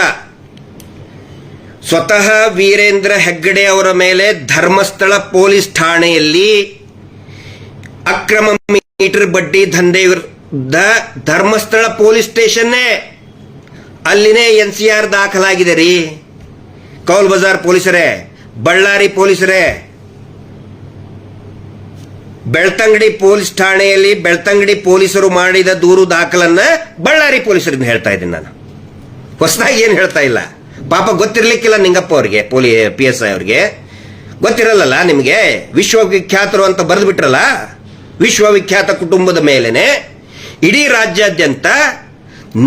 ಸ್ವತಃ ವೀರೇಂದ್ರ ಹೆಗ್ಗಡೆ ಅವರ ಮೇಲೆ ಧರ್ಮಸ್ಥಳ ಪೊಲೀಸ್ ಠಾಣೆಯಲ್ಲಿ ಅಕ್ರಮ ಮೀಟರ್ ಬಡ್ಡಿ ದಂಧೆ ವಿರುದ್ಧ ಧರ್ಮಸ್ಥಳ ಪೊಲೀಸ್ ಸ್ಟೇಷನ್ನೇ ಅಲ್ಲಿನೇ NCR ದಾಖಲಾಗಿದೆ ರೀ. ಕೌಲ್ ಬಜಾರ್ ಪೊಲೀಸರೇ, ಬಳ್ಳಾರಿ ಪೊಲೀಸರೇ, ಬೆಳ್ತಂಗಡಿ ಪೊಲೀಸ್ ಠಾಣೆಯಲ್ಲಿ ಬೆಳ್ತಂಗಡಿ ಪೊಲೀಸರು ಮಾಡಿದ ದೂರು ದಾಖಲನ್ನ ಬಳ್ಳಾರಿ ಪೊಲೀಸರಿಗೆ ಹೇಳ್ತಾ ಇದ್ದೀನಿ ನಾನು. ಹೊಸದಾಗಿ ಏನು ಹೇಳ್ತಾ ಇಲ್ಲ. ಪಾಪ ಗೊತ್ತಿರ್ಲಿಕ್ಕಿಲ್ಲ ನಿಂಗಪ್ಪ ಅವ್ರಿಗೆ, PSI ಅವ್ರಿಗೆ ಗೊತ್ತಿರಲ್ಲ ನಿಮಗೆ. ವಿಶ್ವವಿಖ್ಯಾತರು ಅಂತ ಬರೆದು ಬಿಟ್ರಲ್ಲ, ವಿಶ್ವವಿಖ್ಯಾತ ಕುಟುಂಬದ ಮೇಲೆನೆ ಇಡೀ ರಾಜ್ಯಾದ್ಯಂತ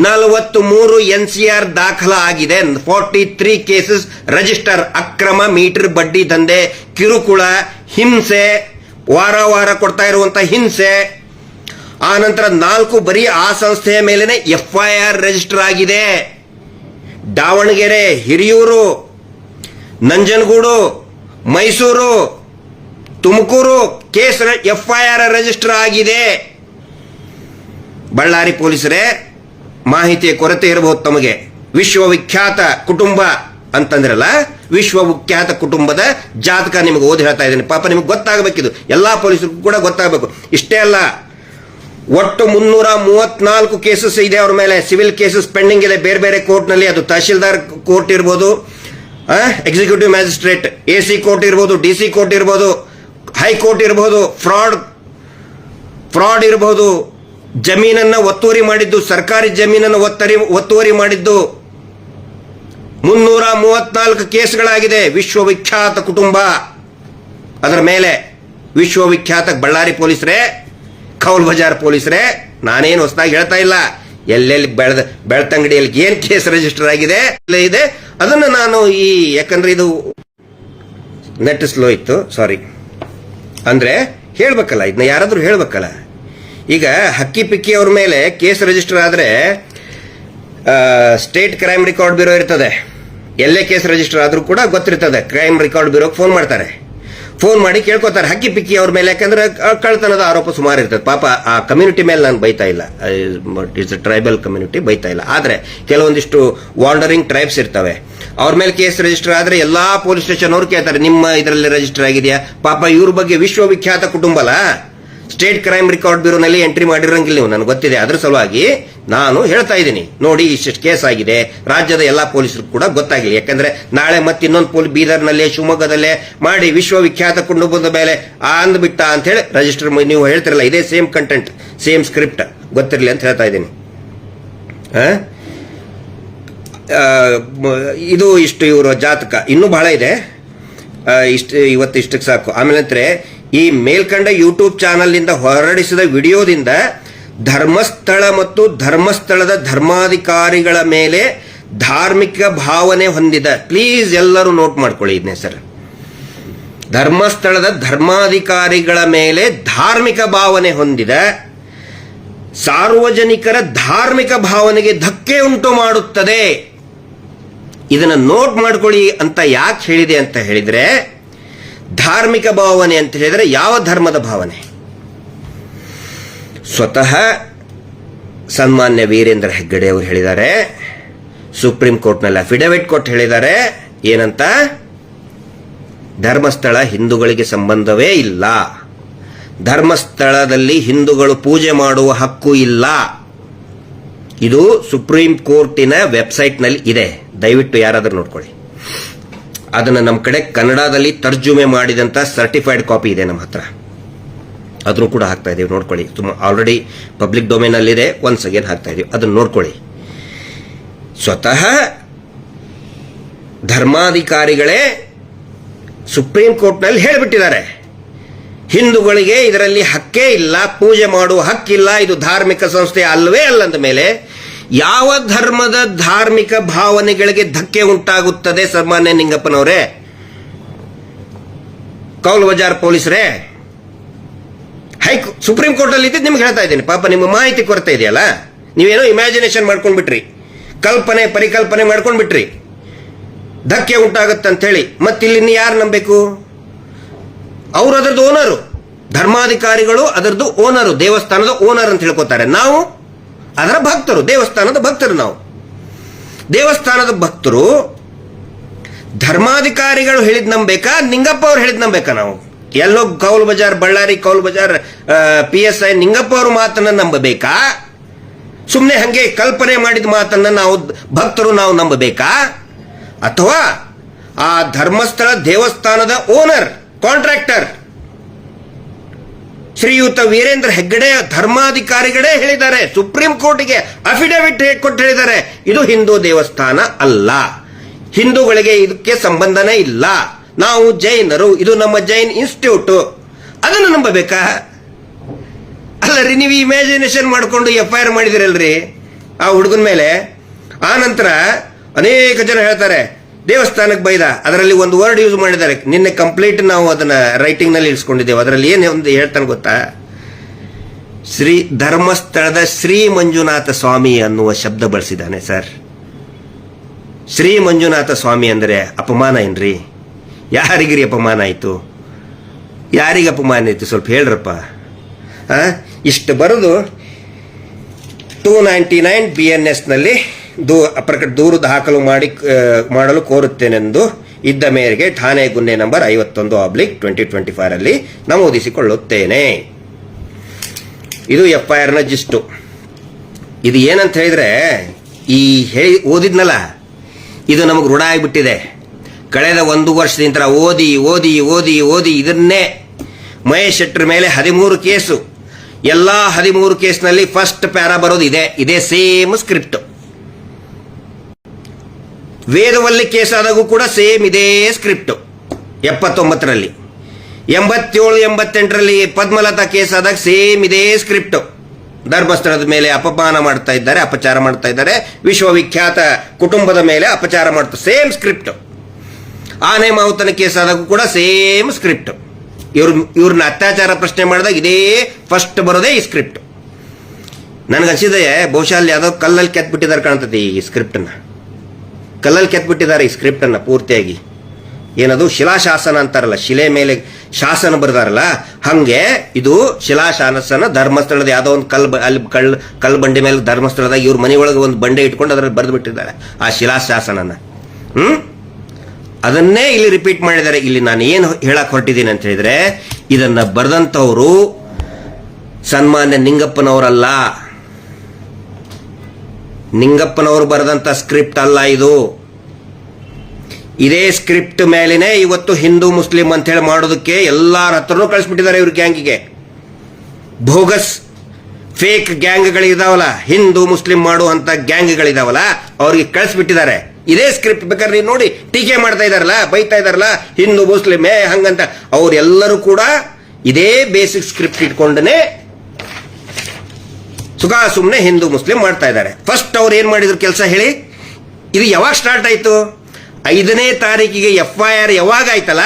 43 NCR ದಾಖಲ ಆಗಿದೆ. 43 ಕೇಸಸ್ ರಿಜಿಸ್ಟರ್. ಅಕ್ರಮ ಮೀಟರ್ ಬಡ್ಡಿ ದಂಧೆ, ಕಿರುಕುಳ, ಹಿಂಸೆ, ವಾರ ಕೊಡ್ತಾ ಇರುವಂತ ಹಿಂಸೆ. ಆ ನಂತರ 4 ಬರೀ ಆ ಸಂಸ್ಥೆಯ ಮೇಲೆನೆ FIR ರಿಜಿಸ್ಟರ್ ಆಗಿದೆ. Davanagere, Hiriyur, Nanjangud, Mysuru, Tumakuru case FIR register ಆಗಿದೆ. ಬಳ್ಳಾರಿ ಪೊಲೀಸರೇ, ಮಾಹಿತಿಯ ಕೊರತೆ ಇರಬಹುದು ತಮಗೆ. ವಿಶ್ವವಿಖ್ಯಾತ ಕುಟುಂಬ ಅಂತಂದ್ರಲ್ಲ, ವಿಶ್ವವಿಖ್ಯಾತ ಕುಟುಂಬದ ಜಾತಕ ನಿಮಗೆ ಓದಿ ಹೇಳ್ತಾ ಇದ್ದೀನಿ. ಪಾಪ ನಿಮಗೆ ಗೊತ್ತಾಗಬೇಕಿದು, ಎಲ್ಲಾ ಪೊಲೀಸರಿಗೂ ಕೂಡ ಗೊತ್ತಾಗಬೇಕು. ಇಷ್ಟೇ ಅಲ್ಲ, ಒಟ್ಟು 334 ಕೇಸಸ್ ಇದೆ ಅವ್ರ ಮೇಲೆ. ಸಿವಿಲ್ ಕೇಸಸ್ ಪೆಂಡಿಂಗ್ ಇದೆ ಬೇರೆ ಬೇರೆ ಕೋರ್ಟ್ ನಲ್ಲಿ. ಅದು ತಹಶೀಲ್ದಾರ್ ಕೋರ್ಟ್ ಇರ್ಬೋದು, ಎಕ್ಸಿಕ್ಯೂಟಿವ್ ಮ್ಯಾಜಿಸ್ಟ್ರೇಟ್, AC ಕೋರ್ಟ್ ಇರ್ಬೋದು, DC ಕೋರ್ಟ್ ಇರ್ಬೋದು, ಹೈಕೋರ್ಟ್ ಇರಬಹುದು, ಫ್ರಾಡ್ ಇರಬಹುದು, ಜಮೀನನ್ನ ಒತ್ತುವರಿ ಮಾಡಿದ್ದು, ಸರ್ಕಾರಿ ಜಮೀನನ್ನು ಒತ್ತುವರಿ ಮಾಡಿದ್ದು. 334 ಕೇಸ್ಗಳಾಗಿದೆ. ವಿಶ್ವವಿಖ್ಯಾತ ಕುಟುಂಬ ಅದರ ಮೇಲೆ. ವಿಶ್ವವಿಖ್ಯಾತ ಬಳ್ಳಾರಿ ಪೊಲೀಸರೇ, ಕೌಲ್ ಬಜಾರ್ ಪೊಲೀಸರೇ, ನಾನೇನು ಹೊಸದಾಗಿ ಹೇಳ್ತಾ ಇಲ್ಲ. ಎಲ್ಲೆಲ್ಲಿ ಬೆಳ್ತಂಗಡಿಯಲ್ಲಿ ಏನ್ ಕೇಸ್ ರಿಜಿಸ್ಟರ್ ಆಗಿದೆ ಇದೆ ಅದನ್ನ ನಾನು ಯಾಕಂದ್ರೆ ಇದು ನೆಟ್ ಸ್ಲೋ ಇತ್ತು, ಸಾರಿ. ಅಂದ್ರೆ ಹೇಳ್ಬೇಕಲ್ಲ, ಇದನ್ನ ಯಾರಾದ್ರೂ ಹೇಳ್ಬೇಕಲ್ಲ. ಈಗ ಹಕ್ಕಿ ಪಿಕ್ಕಿ ಅವ್ರ ಮೇಲೆ ಕೇಸ್ ರಿಜಿಸ್ಟರ್ ಆದ್ರೆ ಸ್ಟೇಟ್ ಕ್ರೈಮ್ ರೆಕಾರ್ಡ್ ಬ್ಯೂರೋ ಇರ್ತದೆ. ಎಲ್ಲೇ ಕೇಸ್ ರಿಜಿಸ್ಟರ್ ಆದ್ರೂ ಕೂಡ ಗೊತ್ತಿರ್ತದೆ. ಕ್ರೈಮ್ ರೆಕಾರ್ಡ್ ಬ್ಯೂರೋಗೆ ಫೋನ್ ಮಾಡ್ತಾರೆ. ಫೋನ್ ಮಾಡಿ ಕೇಳ್ಕೊತಾರೆ ಹಕ್ಕಿ ಪಿಕ್ಕಿ ಅವ್ರ ಮೇಲೆ. ಯಾಕಂದ್ರೆ ಕಳ್ತನದ ಆರೋಪ ಸುಮಾರು ಇರ್ತದೆ. ಪಾಪ ಆ ಕಮ್ಯುನಿಟಿ ಮೇಲೆ ನಾನು ಬೈತಾ ಇಲ್ಲ, ಇಟ್ಸ್ ಟ್ರೈಬಲ್ ಕಮ್ಯುನಿಟಿ, ಬೈತಾ ಇಲ್ಲ. ಆದ್ರೆ ಕೆಲವೊಂದಿಷ್ಟು ವಾಂಡರಿಂಗ್ ಟ್ರೈಬ್ಸ್ ಇರ್ತವೆ, ಅವ್ರ ಮೇಲೆ ಕೇಸ್ ರಿಜಿಸ್ಟರ್ ಆದ್ರೆ ಎಲ್ಲಾ ಪೊಲೀಸ್ ಸ್ಟೇಷನ್ ಅವ್ರು ಕೇಳ್ತಾರೆ ನಿಮ್ಮ ಇದರಲ್ಲಿ ರಿಜಿಸ್ಟರ್ ಆಗಿದೆಯಾ. ಪಾಪ ಇವ್ರ ಬಗ್ಗೆ ವಿಶ್ವವಿಖ್ಯಾತ ಕುಟುಂಬ ಅಲ್ಲ, ಸ್ಟೇಟ್ ಕ್ರೈಮ್ ರೆಕಾರ್ಡ್ ಬ್ಯೂರೋನಲ್ಲಿ ಎಂಟ್ರಿ ಮಾಡಿರಂಗಿಲ್ಲ ನೀವು, ನನಗೆ ಗೊತ್ತಿದೆ. ಅದ್ರ ಸಲುವಾಗಿ ನಾನು ಹೇಳ್ತಾ ಇದ್ದೀನಿ, ನೋಡಿ ಇಷ್ಟು ಕೇಸ್ ಆಗಿದೆ, ರಾಜ್ಯದ ಎಲ್ಲಾ ಪೊಲೀಸರು ಕೂಡ ಗೊತ್ತಾಗಿಲ್ಲ. ಯಾಕಂದ್ರೆ ನಾಳೆ ಮತ್ತೆ ಇನ್ನೊಂದು ಬೀದರ್ನಲ್ಲೇ, ಶಿವಮೊಗ್ಗದಲ್ಲೇ ಮಾಡಿ ವಿಶ್ವವಿಖ್ಯಾತ ಕುಟುಂಬದ ಮೇಲೆ ಅಂದ್ಬಿಟ್ಟ ಅಂತ ಹೇಳಿ ರಿಜಿಸ್ಟರ್ ನೀವು ಹೇಳ್ತಿರಲ್ಲ, ಇದೇ ಸೇಮ್ ಕಂಟೆಂಟ್, ಸೇಮ್ ಸ್ಕ್ರಿಪ್ಟ್ ಗೊತ್ತಿರಲಿ ಅಂತ ಹೇಳ್ತಾ ಇದ್ದೀನಿ. ಇದು ಇಷ್ಟು ಇವರ ಜಾತಕ. ಇನ್ನೂ ಬಹಳ ಇದೆ, ಇವತ್ತು ಇಷ್ಟಕ್ಕೆ ಸಾಕು. ಆಮೇಲೆ ಈ ಮೇಲ್ಕಂಡ ಯೂಟ್ಯೂಬ್ ಚಾನಲ್ ನಿಂದ ಹೊರಡಿಸಿದ ವಿಡಿಯೋದಿಂದ ಧರ್ಮಸ್ಥಳ ಮತ್ತು ಧರ್ಮಸ್ಥಳದ ಧರ್ಮಾಧಿಕಾರಿಗಳ ಮೇಲೆ ಧಾರ್ಮಿಕ ಭಾವನೆ ಹೊಂದಿದ, ಪ್ಲೀಸ್ ಎಲ್ಲರೂ ನೋಟ್ ಮಾಡ್ಕೊಳ್ಳಿ ಇದನ್ನೇ ಸರ್, ಧರ್ಮಸ್ಥಳದ ಧರ್ಮಾಧಿಕಾರಿಗಳ ಮೇಲೆ ಧಾರ್ಮಿಕ ಭಾವನೆ ಹೊಂದಿದ ಸಾರ್ವಜನಿಕರ ಧಾರ್ಮಿಕ ಭಾವನೆಗೆ ಧಕ್ಕೆ ಉಂಟು ಮಾಡುತ್ತದೆ. ಇದನ್ನ ನೋಟ್ ಮಾಡ್ಕೊಳ್ಳಿ ಅಂತ ಯಾಕೆ ಹೇಳಿದೆ ಅಂತ ಹೇಳಿದ್ರೆ, ಧಾರ್ಮಿಕ ಭಾವನೆ ಅಂತ ಹೇಳಿದ್ರೆ ಯಾವ ಧರ್ಮದ ಭಾವನೆ? ಸ್ವತಃ ಸನ್ಮಾನ್ಯ ವೀರೇಂದ್ರ ಹೆಗ್ಗಡೆ ಅವರು ಹೇಳಿದ್ದಾರೆ, ಸುಪ್ರೀಂ ಕೋರ್ಟ್ನಲ್ಲಿ ಅಫಿಡವಿಟ್ ಕೊಟ್ಟು ಹೇಳಿದ್ದಾರೆ. ಏನಂತ? ಧರ್ಮಸ್ಥಳ ಹಿಂದೂಗಳಿಗೆ ಸಂಬಂಧವೇ ಇಲ್ಲ, ಧರ್ಮಸ್ಥಳದಲ್ಲಿ ಹಿಂದೂಗಳು ಪೂಜೆ ಮಾಡುವ ಹಕ್ಕು ಇಲ್ಲ. ಇದು ಸುಪ್ರೀಂ ಕೋರ್ಟಿನ ವೆಬ್ಸೈಟ್ನಲ್ಲಿ ಇದೆ, ದಯವಿಟ್ಟು ಯಾರಾದರೂ ನೋಡ್ಕೊಳ್ಳಿ. ಅದನ್ನು ನಮ್ಮ ಕಡೆ ಕನ್ನಡದಲ್ಲಿ ತರ್ಜುಮೆ ಮಾಡಿದಂತ ಸರ್ಟಿಫೈಡ್ ಕಾಪಿ ಇದೆ ನಮ್ಮ ಹತ್ರ, ಅದನ್ನು ಕೂಡ ಹಾಕ್ತಾ ಇದೀವಿ, ನೋಡ್ಕೊಳ್ಳಿ. ಆಲ್ರೆಡಿ ಪಬ್ಲಿಕ್ ಡೊಮೇನ್ ಅಲ್ಲಿ ಇದೆ, ಒನ್ಸ್ ಅಗೇನ್ ಹಾಕ್ತಾ ಇದೀವಿ, ಅದನ್ನು ನೋಡ್ಕೊಳ್ಳಿ. ಸ್ವತಃ ಧರ್ಮಾಧಿಕಾರಿಗಳೇ ಸುಪ್ರೀಂ ಕೋರ್ಟ್ನಲ್ಲಿ ಹೇಳಿಬಿಟ್ಟಿದ್ದಾರೆ, ಹಿಂದೂಗಳಿಗೆ ಇದರಲ್ಲಿ ಹಕ್ಕೇ ಇಲ್ಲ, ಪೂಜೆ ಮಾಡುವ ಹಕ್ಕಿಲ್ಲ, ಇದು ಧಾರ್ಮಿಕ ಸಂಸ್ಥೆ ಅಲ್ಲವೇ ಅಲ್ಲಂದ ಮೇಲೆ ಯಾವ ಧರ್ಮದ ಧಾರ್ಮಿಕ ಭಾವನೆಗಳಿಗೆ ಧಕ್ಕೆ ಉಂಟಾಗುತ್ತದೆ ಸನ್ಮಾನ್ಯ ನಿಂಗಪ್ಪನವರೇ? ಕೌಲ್ ಬಜಾರ್ ಪೊಲೀಸರೇ, ಸುಪ್ರೀಂ ಕೋರ್ಟ್ ಅಲ್ಲಿ ಇದ್ದು ನಿಮ್ಗೆ ಹೇಳ್ತಾ ಇದ್ದೀನಿ. ಪಾಪ ನಿಮ್ಮ ಮಾಹಿತಿ ಕೊರತೆ ಇದೆಯಲ್ಲ, ನೀವೇನೋ ಇಮ್ಯಾಜಿನೇಷನ್ ಮಾಡ್ಕೊಂಡ್ಬಿಟ್ರಿ, ಪರಿಕಲ್ಪನೆ ಮಾಡ್ಕೊಂಡ್ಬಿಟ್ರಿ, ಧಕ್ಕೆ ಉಂಟಾಗುತ್ತಂತ ಹೇಳಿ. ಮತ್ತಿಲ್ಲಿ ಯಾರು ನಂಬಬೇಕು? ಅವರು ಅದರದ್ದು ಓನರು, ಧರ್ಮಾಧಿಕಾರಿಗಳು ಅದರದ್ದು ಓನರು, ದೇವಸ್ಥಾನದ ಓನರ್ ಅಂತ ಹೇಳ್ಕೊತಾರೆ. ನಾವು ಅದರ ಭಕ್ತರು, ದೇವಸ್ಥಾನದ ಭಕ್ತರು. ನಾವು ದೇವಸ್ಥಾನದ ಭಕ್ತರು. ಧರ್ಮಾಧಿಕಾರಿಗಳು ಹೇಳಿದ್ ನಂಬೇಕಾ, ನಿಂಗಪ್ಪ ಅವ್ರು ಹೇಳಿದ್ ನಂಬೇಕಾ? ನಾವು ಎಲ್ಲೋ ಕೌಲ್ ಬಜಾರ್, ಬಳ್ಳಾರಿ ಕೌಲ್ ಬಜಾರ್ PSI ನಿಂಗಪ್ಪ ಅವ್ರ ಮಾತನ್ನ ನಂಬಬೇಕಾ? ಸುಮ್ಮನೆ ಹಂಗೆ ಕಲ್ಪನೆ ಮಾಡಿದ ಮಾತನ್ನ ನಾವು ಭಕ್ತರು ನಾವು ನಂಬಬೇಕಾ? ಅಥವಾ ಆ ಧರ್ಮಸ್ಥಳ ದೇವಸ್ಥಾನದ ಓನರ್, ಕಾಂಟ್ರಾಕ್ಟರ್ ಶ್ರೀಯುತ ವೀರೇಂದ್ರ ಹೆಗ್ಗಡೆ ಧರ್ಮಾಧಿಕಾರಿಗಳೇ ಹೇಳಿದ್ದಾರೆ, ಸುಪ್ರೀಂ ಕೋರ್ಟ್ಗೆ ಅಫಿಡವಿಟ್ ಕೊಟ್ಟು ಹೇಳಿದ್ದಾರೆ, ಇದು ಹಿಂದೂ ದೇವಸ್ಥಾನ ಅಲ್ಲ, ಹಿಂದೂಗಳಿಗೆ ಇದಕ್ಕೆ ಸಂಬಂಧನೇ ಇಲ್ಲ, ನಾವು ಜೈನರು, ಇದು ನಮ್ಮ ಜೈನ್ ಇನ್ಸ್ಟಿಟ್ಯೂಟ್. ಅದನ್ನು ನಂಬಬೇಕಾ? ಅಲ್ಲರಿ, ನೀವು ಇಮ್ಯಾಜಿನೇಷನ್ ಮಾಡಿಕೊಂಡು FIR ಮಾಡಿದಿರಲ್ರಿ ಆ ಹುಡುಗನ ಮೇಲೆ. ಆ ನಂತರ ಅನೇಕ ಜನ ಹೇಳ್ತಾರೆ ದೇವಸ್ಥಾನಕ್ಕೆ ಬೈದ, ಅದರಲ್ಲಿ ಒಂದು ವರ್ಡ್ ಯೂಸ್ ಮಾಡಿದ್ದಾರೆ. ನಿನ್ನೆ ಕಂಪ್ಲೀಟ್ ನಾವು ಅದನ್ನ ರೈಟಿಂಗ್ ನಲ್ಲಿ ಇಳಿಸ್ಕೊಂಡಿದ್ದೇವೆ. ಅದರಲ್ಲಿ ಏನು ಒಂದು ಹೇಳ್ತಾನೆ ಗೊತ್ತಾ? ಧರ್ಮಸ್ಥಳದ ಶ್ರೀ ಮಂಜುನಾಥ ಸ್ವಾಮಿ ಅನ್ನುವ ಶಬ್ದ ಬಳಸಿದ್ದಾನೆ ಸರ್. ಶ್ರೀ ಮಂಜುನಾಥ ಸ್ವಾಮಿ ಅಂದರೆ ಅಪಮಾನ ಏನ್ರಿ? ಯಾರಿಗ್ರಿ ಅಪಮಾನ ಆಯ್ತು? ಯಾರಿಗೆ ಅಪಮಾನ ಆಯ್ತು? ಸ್ವಲ್ಪ ಹೇಳ್ರಪ್ಪ. ಇಷ್ಟು ಬರೆದು 299 BNS ನಲ್ಲಿ ದೂರು ದಾಖಲು ಮಾಡಲು ಕೋರುತ್ತೇನೆಂದು ಇದ್ದ ಮೇರೆಗೆ ಠಾಣೆ ಗುನ್ನೆ ನಂಬರ್ 51/2024 ಅಲ್ಲಿ ನಮೂದಿಸಿಕೊಳ್ಳುತ್ತೇನೆ. ಇದು FIR ನ ಜಿಸ್ಟು. ಇದು ಏನಂತ ಹೇಳಿದ್ರೆ, ಈ ಓದಿದ್ನಲ್ಲ, ಇದು ನಮಗೆ ರೂಢ ಆಗಿಬಿಟ್ಟಿದೆ. ಕಳೆದ 1 ವರ್ಷದಿಂದ ಓದಿ ಓದಿ ಓದಿ ಓದಿ ಇದನ್ನೇ ಮಹೇಶ್ ಶೆಟ್ಟರ್ ಮೇಲೆ 13 ಕೇಸು. ಎಲ್ಲಾ 13 ಕೇಸ್ನಲ್ಲಿ ಫಸ್ಟ್ ಪ್ಯಾರಾ ಬರೋದು ಇದೇ ಸೇಮ್ ಸ್ಕ್ರಿಪ್ಟ್. ವೇದವಲ್ಲಿ ಕೇಸ್ ಆದಾಗೂ ಕೂಡ ಸೇಮ್ ಇದೇ ಸ್ಕ್ರಿಪ್ಟ್. 79ರಲ್ಲಿ, 87, 88ರಲ್ಲಿ ಪದ್ಮಲತಾ ಕೇಸ್ ಆದಾಗ ಸೇಮ್ ಇದೇ ಸ್ಕ್ರಿಪ್ಟ್. ಧರ್ಮಸ್ಥಳದ ಮೇಲೆ ಅಪಮಾನ ಮಾಡ್ತಾ ಇದ್ದಾರೆ, ಅಪಚಾರ ಮಾಡ್ತಾ ಇದ್ದಾರೆ, ವಿಶ್ವವಿಖ್ಯಾತ ಕುಟುಂಬದ ಮೇಲೆ ಅಪಚಾರ ಮಾಡ್ತಾರೆ, ಸೇಮ್ ಸ್ಕ್ರಿಪ್ಟ್. ಆನೆ ಮಾವುತನ ಕೇಸ್ ಆದಾಗೂ ಕೂಡ ಸೇಮ್ ಸ್ಕ್ರಿಪ್ಟ್. ಇವ್ರನ್ನ ಅತ್ಯಾಚಾರ ಪ್ರಶ್ನೆ ಮಾಡಿದಾಗ ಇದೇ ಫಸ್ಟ್ ಬರೋದೇ ಈ ಸ್ಕ್ರಿಪ್ಟ್. ನನಗನ್ಸಿದೆ ಬಹುಶಃ ಅಲ್ಲಿ ಯಾವುದೋ ಕಲ್ಲಲ್ಲಿ ಕೆತ್ಬಿಟ್ಟಿದ್ದಾರೆ ಕಾಣ್ತದೆ. ಈ ಸ್ಕ್ರಿಪ್ಟನ್ನ ಕಲ್ಲಲ್ಲಿ ಕೆತ್ಬಿಟ್ಟಿದ್ದಾರೆ, ಈ ಸ್ಕ್ರಿಪ್ಟನ್ನು ಪೂರ್ತಿಯಾಗಿ. ಏನದು ಶಿಲಾಶಾಸನ ಅಂತಾರಲ್ಲ, ಶಿಲೆ ಮೇಲೆ ಶಾಸನ ಬರೆದಾರಲ್ಲ, ಹಂಗೆ ಇದು ಶಿಲಾಶಾಸನ. ಧರ್ಮಸ್ಥಳದ ಯಾವುದೋ ಒಂದು ಕಲ್ಲು ಬಂಡೆ ಮೇಲೆ ಧರ್ಮಸ್ಥಳದಾಗ ಇವ್ರ ಮನೆಯೊಳಗೆ ಒಂದು ಬಂಡೆ ಇಟ್ಕೊಂಡು ಅದರಲ್ಲಿ ಬರೆದು ಬಿಟ್ಟಿದ್ದಾರೆ ಆ ಶಿಲಾಶಾಸನನ. ಅದನ್ನೇ ಇಲ್ಲಿ ರಿಪೀಟ್ ಮಾಡಿದ್ದಾರೆ. ಇಲ್ಲಿ ನಾನು ಏನು ಹೇಳಕ್ ಹೊರಟಿದ್ದೀನಿ ಅಂತ ಹೇಳಿದ್ರೆ, ಇದನ್ನ ಬರೆದಂತವರು ಸನ್ಮಾನ್ಯ ನಿಂಗಪ್ಪನವರಲ್ಲ, ನಿಂಗಪ್ಪನವರು ಬರೆದಂತ ಸ್ಕ್ರಿಪ್ಟ್ ಅಲ್ಲ ಇದು. ಇದೇ ಸ್ಕ್ರಿಪ್ಟ್ ಮೇಲಿನೇ ಇವತ್ತು ಹಿಂದೂ ಮುಸ್ಲಿಂ ಅಂತ ಹೇಳಿ ಮಾಡೋದಕ್ಕೆ ಎಲ್ಲಾರ ಹತ್ರನೂ ಕಳಿಸ್ಬಿಟ್ಟಿದ್ದಾರೆ. ಇವ್ರ ಗ್ಯಾಂಗಿಗೆ ಬೋಗಸ್ ಫೇಕ್ ಗ್ಯಾಂಗ್ಗಳಿದಾವಲ್ಲ, ಹಿಂದೂ ಮುಸ್ಲಿಂ ಮಾಡುವಂತ ಗ್ಯಾಂಗ್ಗಳಿದಾವಲ್ಲ, ಅವ್ರಿಗೆ ಕಳಿಸ್ಬಿಟ್ಟಿದ್ದಾರೆ ಇದೇ ಸ್ಕ್ರಿಪ್ಟ್. ಬೇಕಾದ್ರೆ ನೀವು ನೋಡಿ, ಟೀಕೆ ಮಾಡ್ತಾ ಇದಾರಲ್ಲ, ಬೈತಾ ಇದಾರಲ್ಲ, ಹಿಂದೂ ಮುಸ್ಲಿಮೇ ಹಂಗಂತ. ಅವರೆಲ್ಲರೂ ಕೂಡ ಇದೇ ಬೇಸಿಕ್ ಸ್ಕ್ರಿಪ್ಟ್ ಇಟ್ಕೊಂಡೇ ಸುಮ್ಮನೆ ಹಿಂದೂ ಮುಸ್ಲಿಂ ಮಾಡ್ತಾ ಇದ್ದಾರೆ. ಫಸ್ಟ್ ಅವ್ರು ಏನ್ ಮಾಡಿದ್ರು ಕೆಲಸ ಹೇಳಿ? ಇದು ಯಾವಾಗ ಸ್ಟಾರ್ಟ್ ಆಯ್ತು? 5ನೇ ತಾರೀಕಿಗೆ FIR ಯಾವಾಗ ಆಯ್ತಲ್ಲ,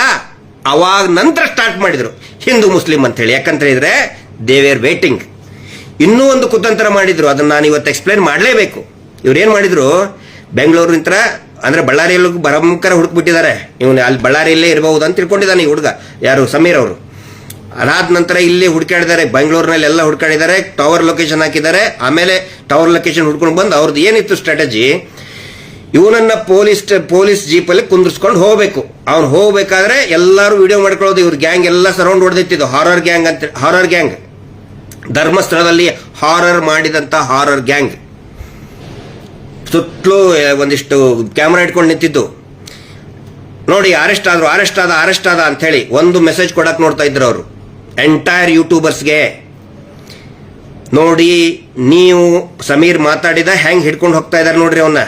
ಅವಾಗ ನಂತರ ಸ್ಟಾರ್ಟ್ ಮಾಡಿದ್ರು ಹಿಂದೂ ಮುಸ್ಲಿಂ ಅಂತ ಹೇಳಿ. ಯಾಕಂತ ಹೇಳಿದ್ರೆ ದೇ ವೇರ್ ವೇಟಿಂಗ್. ಇನ್ನೂ ಒಂದು ಕುತಂತ್ರ ಮಾಡಿದ್ರು, ಅದನ್ನ ನಾನು ಇವತ್ತು ಎಕ್ಸ್ಪ್ಲೇನ್ ಮಾಡಲೇಬೇಕು. ಇವ್ರೇನ್ ಮಾಡಿದ್ರು, ಬೆಂಗಳೂರಿನ ಅಂದ್ರೆ ಬಳ್ಳಾರಿಯಲ್ಲೂ ಭಯಂಕರ ಹುಡುಕ್ಬಿಟ್ಟಿದ್ದಾರೆ. ಇವನು ಅಲ್ಲಿ ಬಳ್ಳಾರಿಯಲ್ಲೇ ಇರಬಹುದು ಅಂತ ತಿಳ್ಕೊಂಡಿದ್ದಾನೆ ಈ ಹುಡುಗ, ಯಾರು ಸಮೀರ್ ಅವರು. ಅದಾದ ನಂತರ ಇಲ್ಲಿ ಹುಡುಕಾಡಿದ್ದಾರೆ, ಬೆಂಗಳೂರಿನಲ್ಲಿ ಎಲ್ಲ ಹುಡುಕಾಡಿದ್ದಾರೆ, ಟವರ್ ಲೊಕೇಶನ್ ಹಾಕಿದ್ದಾರೆ. ಆಮೇಲೆ ಟವರ್ ಲೊಕೇಶನ್ ಹುಡ್ಕೊಂಡು ಬಂದು ಅವ್ರದ್ದು ಏನಿತ್ತು ಸ್ಟ್ರಾಟಜಿ, ಇವನನ್ನ ಪೊಲೀಸ್ ಜೀಪಲ್ಲಿ ಕುಂದಿರ್ಸ್ಕೊಂಡು ಹೋಗ್ಬೇಕು. ಅವ್ನು ಹೋಗ್ಬೇಕಾದ್ರೆ ಎಲ್ಲರೂ ವಿಡಿಯೋ ಮಾಡ್ಕೊಳ್ಳೋದು. ಇವ್ರ ಗ್ಯಾಂಗ್ ಎಲ್ಲ ಸರೌಂಡ್ ಹೊಡೆದಿತ್ತಿದ್ದು, ಹಾರರ್ ಗ್ಯಾಂಗ್ ಅಂತ. ಹಾರರ್ ಗ್ಯಾಂಗ್, ಧರ್ಮಸ್ಥಳದಲ್ಲಿ ಹಾರರ್ ಮಾಡಿದಂತ ಹಾರರ್ ಗ್ಯಾಂಗ್. ಸುತ್ತಲೂ ಒಂದಿಷ್ಟು ಕ್ಯಾಮ್ರಾ ಇಟ್ಕೊಂಡು ನಿಂತಿದ್ದು. ನೋಡಿ, ಅರೆಸ್ಟ್ ಆದ ಅಂತ ಹೇಳಿ ಒಂದು ಮೆಸೇಜ್ ಕೊಡಕ್ ನೋಡ್ತಾ ಇದ್ರು ಅವರು ಎಂಟೈರ್ ಯೂಟ್ಯೂಬರ್ಸ್ಗೆ. ನೋಡಿ, ನೀವು ಸಮೀರ್ ಮಾತಾಡಿದ ಹೆಂಗ್ ಹಿಡ್ಕೊಂಡು ಹೋಗ್ತಾ ಇದಾರೆ ನೋಡ್ರಿ ಅವನ್ನ.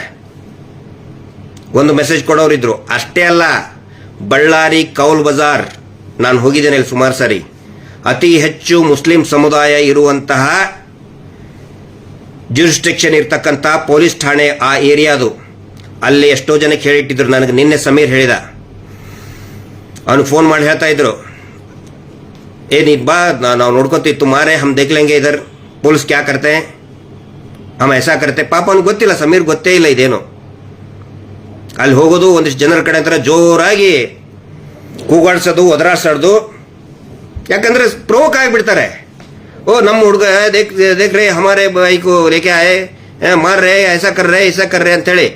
ಒಂದು ಮೆಸೇಜ್ ಕೊಡೋರಿದ್ರು. ಅಷ್ಟೇ ಅಲ್ಲ, ಬಳ್ಳಾರಿ ಕೌಲ್ ಬಜಾರ್ ನಾನು ಹೋಗಿದ್ದೇನೆ ಇಲ್ಲಿ ಸುಮಾರು ಸಾರಿ. ಅತಿ ಹೆಚ್ಚು ಮುಸ್ಲಿಂ ಸಮುದಾಯ ಇರುವಂತಹ ಜ್ಯೂರಿಸ್ಡಿಕ್ಷನ್ ಇರ್ತಕ್ಕಂಥ ಪೊಲೀಸ್ ಠಾಣೆ ಆ ಏರಿಯಾದು. ಅಲ್ಲಿ ಎಷ್ಟೋ ಜನಕ್ಕೆ ಹೇಳಿಟ್ಟಿದ್ರು. ನನಗೆ ನಿನ್ನೆ ಸಮೀರ್ ಹೇಳಿದ, ಅವನು ಫೋನ್ ಮಾಡಿ ಹೇಳ್ತಾ ಇದ್ರು, ನೀನ್ ಬಾ, ನಾವು ನೋಡ್ಕೊತೀವಿ, ತುಮಾರೆ ಹಮ್ ದೇಖ್ ಲೆಂಗೆ ಇದರ್, ಪೊಲೀಸ್ ಕ್ಯಾ ಕರ್ತೆ, ಹಮ್ ಐಸಾ ಕರ್ತೆ. ಪಾಪ ಅವ್ನಿಗೆ ಗೊತ್ತಿಲ್ಲ, ಸಮೀರ್ ಗೊತ್ತೇ ಇಲ್ಲ ಇದೇನು. ಅಲ್ಲಿ ಹೋಗೋದು, ಒಂದಿಷ್ಟು ಜನರ ಕಡೆ ಅಂತಾರೆ ಜೋರಾಗಿ ಕೂಗಾಡ್ಸೋದು, ಒದರಾಡ್ಸೋದು. ಯಾಕಂದ್ರೆ ಪ್ರೋಕ್ ಆಗಿಬಿಡ್ತಾರೆ. ಓ ನಮ್ಮ ಹುಡುಗ ದೇಖ್ ರೇ ಹಮಾರೆ ಬೈಕು ಲೇಕೆ ಆಯೆ, ಮಾರ್ ರೇ, ಐಸಾ ಕರ್ ರೇ ಅಂತೇಳಿ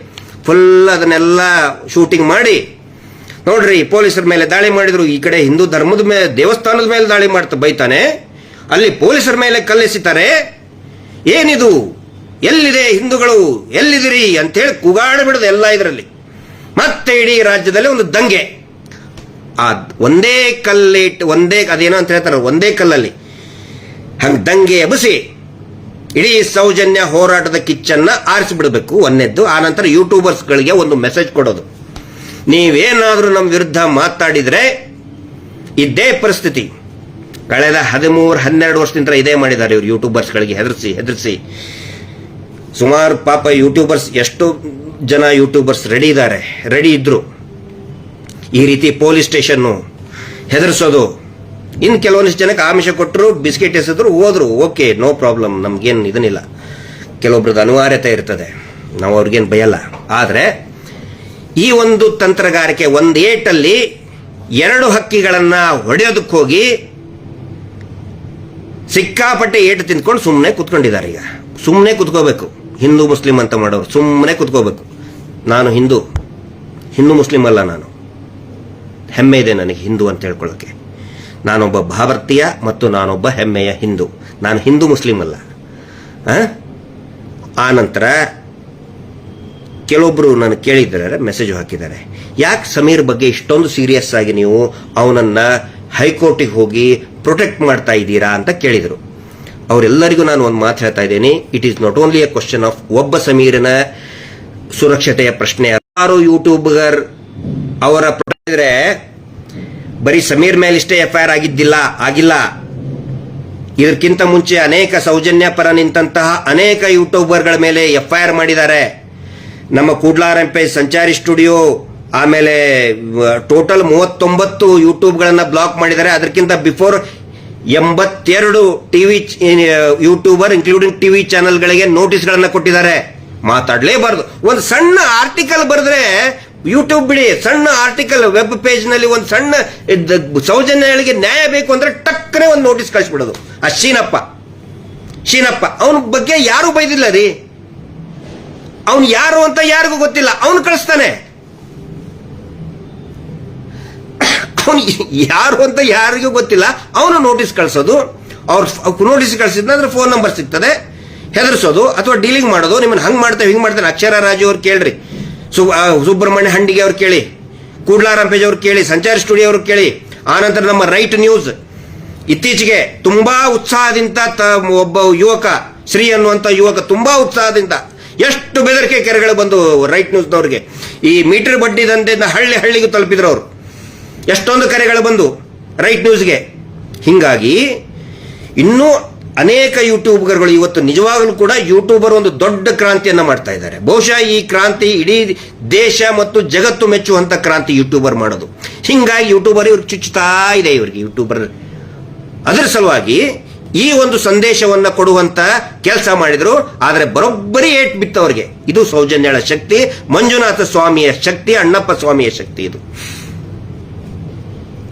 ಫುಲ್ ಅದನ್ನೆಲ್ಲ ಶೂಟಿಂಗ್ ಮಾಡಿ, ನೋಡ್ರಿ ಪೊಲೀಸರ ಮೇಲೆ ದಾಳಿ ಮಾಡಿದ್ರು, ಈ ಕಡೆ ಹಿಂದೂ ಧರ್ಮದ ಮೇಲೆ ದೇವಸ್ಥಾನದ ಮೇಲೆ ದಾಳಿ ಮಾಡ್ತಾ ಬೈತಾನೆ, ಅಲ್ಲಿ ಪೊಲೀಸರ ಮೇಲೆ ಕಲ್ಲೆಸಿತಾರೆ. ಏನಿದು, ಎಲ್ಲಿದೆ ಹಿಂದೂಗಳು, ಎಲ್ಲಿದಿರಿ ಅಂತೇಳಿ ಕೂಗಾಡಿಬಿಡೋದು ಎಲ್ಲ ಇದರಲ್ಲಿ. ಮತ್ತೆ ಇಡೀ ರಾಜ್ಯದಲ್ಲಿ ಒಂದು ದಂಗೆ. ಆ ಒಂದೇ ಅದೇನೋ ಅಂತ ಹೇಳ್ತಾರೆ, ಒಂದೇ ಕಲ್ಲಲ್ಲಿ ಹಂಗೆ ದಂಗೆ ಎಬ್ಬಿಸಿ ಇಡೀ ಸೌಜನ್ಯ ಹೋರಾಟದ ಕಿಚ್ಚನ್ನ ಆರಿಸಿಬಿಡಬೇಕು ಒಂದನೇದ್ದು. ಆನಂತರ ಯೂಟ್ಯೂಬರ್ಸ್ಗಳಿಗೆ ಒಂದು ಮೆಸೇಜ್ ಕೊಡೋದು, ನೀವೇನಾದ್ರೂ ನಮ್ಮ ವಿರುದ್ಧ ಮಾತಾಡಿದ್ರೆ ಇದೇ ಪರಿಸ್ಥಿತಿ. ಕಳೆದ 13-12 ವರ್ಷದಿಂದ ಇದೇ ಮಾಡಿದ್ದಾರೆ ಇವರು, ಯೂಟ್ಯೂಬರ್ಸ್ಗಳಿಗೆ ಹೆದರಿಸಿ. ಸುಮಾರು ಪಾಪ ಯೂಟ್ಯೂಬರ್ಸ್, ಎಷ್ಟು ಜನ ಯೂಟ್ಯೂಬರ್ಸ್ ರೆಡಿ ಇದ್ರು ಈ ರೀತಿ ಪೊಲೀಸ್ ಸ್ಟೇಷನ್ನು ಹೆದರಿಸೋದು. ಇನ್ನು ಕೆಲವೊಂದಿಷ್ಟು ಜನಕ್ಕೆ ಆಮಿಷ ಕೊಟ್ಟರು, ಬಿಸ್ಕೆಟ್ ಎಸೆದ್ರು, ಹೋದ್ರು. ಓಕೆ, ನೋ ಪ್ರಾಬ್ಲಮ್, ನಮ್ಗೇನು ಇದನ್ನಿಲ್ಲ. ಕೆಲವೊಬ್ರದ್ದು ಅನಿವಾರ್ಯತೆ ಇರ್ತದೆ, ನಾವು ಅವ್ರಿಗೇನು ಬಯಲ್ಲ. ಆದರೆ ಈ ಒಂದು ತಂತ್ರಗಾರಿಕೆ, ಒಂದು ಏಟಲ್ಲಿ 2 ಹಕ್ಕಿಗಳನ್ನ ಹೊಡೆಯೋದಕ್ಕೆ ಹೋಗಿ ಸಿಕ್ಕಾಪಟ್ಟೆ ಏಟು ತಿಂದ್ಕೊಂಡು ಸುಮ್ಮನೆ ಕುತ್ಕೊಂಡಿದ್ದಾರೆ. ಈಗ ಸುಮ್ಮನೆ ಕುತ್ಕೋಬೇಕು. ಹಿಂದೂ ಮುಸ್ಲಿಂ ಅಂತ ಮಾಡೋರು ಸುಮ್ಮನೆ ಕುತ್ಕೋಬೇಕು. ನಾನು ಹಿಂದೂ ಮುಸ್ಲಿಂ ಅಲ್ಲ, ನಾನು ಹೆಮ್ಮೆ ಇದೆ ನನಗೆ ಹಿಂದೂ ಅಂತ ಹೇಳ್ಕೊಳ್ಳೋಕೆ. ನಾನೊಬ್ಬ ಭಾರತೀಯ ಮತ್ತು ನಾನೊಬ್ಬ ಹೆಮ್ಮೆಯ ಹಿಂದೂ. ನಾನು ಹಿಂದೂ ಮುಸ್ಲಿಂ ಅಲ್ಲ. ಆ ನಂತರ ಕೆಲವೊಬ್ರು ನನಗೆ ಕೇಳಿದ್ದಾರೆ, ಮೆಸೇಜ್ ಹಾಕಿದ್ದಾರೆ, ಯಾಕೆ ಸಮೀರ್ ಬಗ್ಗೆ ಇಷ್ಟೊಂದು ಸೀರಿಯಸ್ ಆಗಿ ನೀವು ಅವನನ್ನ ಹೈಕೋರ್ಟಿಗೆ ಹೋಗಿ ಪ್ರೊಟೆಕ್ಟ್ ಮಾಡ್ತಾ ಇದ್ದೀರಾ ಅಂತ ಕೇಳಿದರು. ಅವರೆಲ್ಲರಿಗೂ ನಾನು ಒಂದು ಮಾತು ಹೇಳ್ತಾ ಇದ್ದೀನಿ, it is not only A question of ಒಬ್ಬ ಸಮೀರನ ಸುರಕ್ಷತೆಯ ಪ್ರಶ್ನೆ. ಯಾರು ಯೂಟ್ಯೂಬರ್ ಅವರ ಪ್ರೊಟೆಕ್ಟ್ ಬರೀ ಸಮೀರ್ ಮೇಲೆ ಇಷ್ಟೇ FIR ಆಗಿಲ್ಲ. ಇದಕ್ಕಿಂತ ಮುಂಚೆ ಅನೇಕ ಸೌಜನ್ಯ ಪರ ನಿಂತಹ ಅನೇಕ ಯೂಟ್ಯೂಬರ್ಗಳ ಮೇಲೆ FIR ಮಾಡಿದ್ದಾರೆ. ನಮ್ಮ ಕೂಡ್ಲಾರ್ MP ಸಂಚಾರಿ ಸ್ಟುಡಿಯೋ, ಆಮೇಲೆ ಟೋಟಲ್ 39 ಯೂಟ್ಯೂಬ್ಗಳನ್ನ ಬ್ಲಾಕ್ ಮಾಡಿದ್ದಾರೆ. ಅದಕ್ಕಿಂತ before 82 TV youtuber including TV ಚಾನೆಲ್ಗಳಿಗೆ ನೋಟಿಸ್ಗಳನ್ನ ಕೊಟ್ಟಿದ್ದಾರೆ. ಮಾತಾಡಲೇಬಾರದು. ಒಂದು ಸಣ್ಣ ಆರ್ಟಿಕಲ್ ಬರೆದ್ರೆ ಯೂಟ್ಯೂಬ್ ಬಿಡಿ, ಸಣ್ಣ ಆರ್ಟಿಕಲ್ ವೆಬ್ ಪೇಜ್ ನಲ್ಲಿ ಒಂದು ಸಣ್ಣ ಸೌಜನ್ಯಗಳಿಗೆ ನ್ಯಾಯ ಬೇಕು ಅಂದ್ರೆ ಟಕ್ಕನೆ ಒಂದು ನೋಟಿಸ್ ಕಳಿಸ್ಬಿಡೋದು. ಆ ಶೀನಪ್ಪ ಅವನ ಬಗ್ಗೆ ಯಾರು ಬೈದಿಲ್ಲ ರೀ. ಅವನು ಯಾರು ಅಂತ ಯಾರಿಗೂ ಗೊತ್ತಿಲ್ಲ, ಅವನು ಕಳಿಸ್ತಾನೆ. ಅವನು ಯಾರು ಅಂತ ಯಾರಿಗೂ ಗೊತ್ತಿಲ್ಲ, ಅವನು ನೋಟಿಸ್ ಕಳಿಸೋದು. ಅವ್ರು ನೋಟಿಸ್ ಕಳಿಸಿದ್ರೆ ಫೋನ್ ನಂಬರ್ ಸಿಗ್ತದೆ, ಹೆದರ್ಸೋದು ಅಥವಾ ಡೀಲಿಂಗ್ ಮಾಡೋದು. ನಿಮ್ಮನ್ನು ಹಂಗೆ ಮಾಡ್ತೇವೆ ಹಿಂಗೆ ಮಾಡ್ತಾರೆ. ಅಕ್ಷರ ರಾಜು ಅವ್ರು ಕೇಳ್ರಿ, ಸುಬ್ರಹ್ಮಣ್ಯ ಹಂಡಿಗೆ ಅವ್ರು ಕೇಳಿ, ಕೂಡ್ಲಾರ್ MP ಅವ್ರು ಕೇಳಿ, ಸಂಚಾರಿ ಸ್ಟುಡಿಯೋ ಅವ್ರು ಕೇಳಿ. ಆನಂತರ ನಮ್ಮ ರೈಟ್ ನ್ಯೂಸ್ ಇತ್ತೀಚೆಗೆ ತುಂಬಾ ಉತ್ಸಾಹದಿಂದ ಒಬ್ಬ ಯುವಕ, ಶ್ರೀ ಅನ್ನುವಂತ ಯುವಕ ತುಂಬಾ ಉತ್ಸಾಹದಿಂದ ಎಷ್ಟು ಬೆದರಿಕೆ ಕೆರೆಗಳು ಬಂದು ರೈಟ್ ನ್ಯೂಸ್ನವ್ರಿಗೆ, ಈ ಮೀಟರ್ ಬಡ್ಡಿ ದಂಧೆಯಿಂದ ಹಳ್ಳಿಗೂ ತಲುಪಿದ್ರು ಅವರು. ಎಷ್ಟೊಂದು ಕರೆಗಳು ಬಂದು ರೈಟ್ ನ್ಯೂಸ್ಗೆ. ಹಿಂಗಾಗಿ ಇನ್ನೂ ಅನೇಕ ಯೂಟ್ಯೂಬರ್ಗಳು ಇವತ್ತು ನಿಜವಾಗಲೂ ಕೂಡ ಯೂಟ್ಯೂಬರ್ ಒಂದು ದೊಡ್ಡ ಕ್ರಾಂತಿಯನ್ನ ಮಾಡ್ತಾ ಇದ್ದಾರೆ. ಬಹುಶಃ ಈ ಕ್ರಾಂತಿ ಇಡೀ ದೇಶ ಮತ್ತು ಜಗತ್ತು ಮೆಚ್ಚುವಂತ ಕ್ರಾಂತಿ ಯೂಟ್ಯೂಬರ್ ಮಾಡೋದು. ಹಿಂಗಾಗಿ ಯೂಟ್ಯೂಬರ್ ಇವ್ರಿಗೆ ಚುಚ್ಚುತ್ತಾ ಇದೆ, ಇವರಿಗೆ ಯೂಟ್ಯೂಬರ್. ಅದರ ಸಲುವಾಗಿ ಈ ಒಂದು ಸಂದೇಶವನ್ನ ಕೊಡುವಂತ ಕೆಲಸ ಮಾಡಿದ್ರು. ಆದರೆ ಬರೋಬ್ಬರಿ ಏಟ್ ಬಿತ್ತವರಿಗೆ. ಇದು ಸೌಜನ್ಯಳ ಶಕ್ತಿ, ಮಂಜುನಾಥ ಸ್ವಾಮಿಯ ಶಕ್ತಿ, ಅಣ್ಣಪ್ಪ ಸ್ವಾಮಿಯ ಶಕ್ತಿ.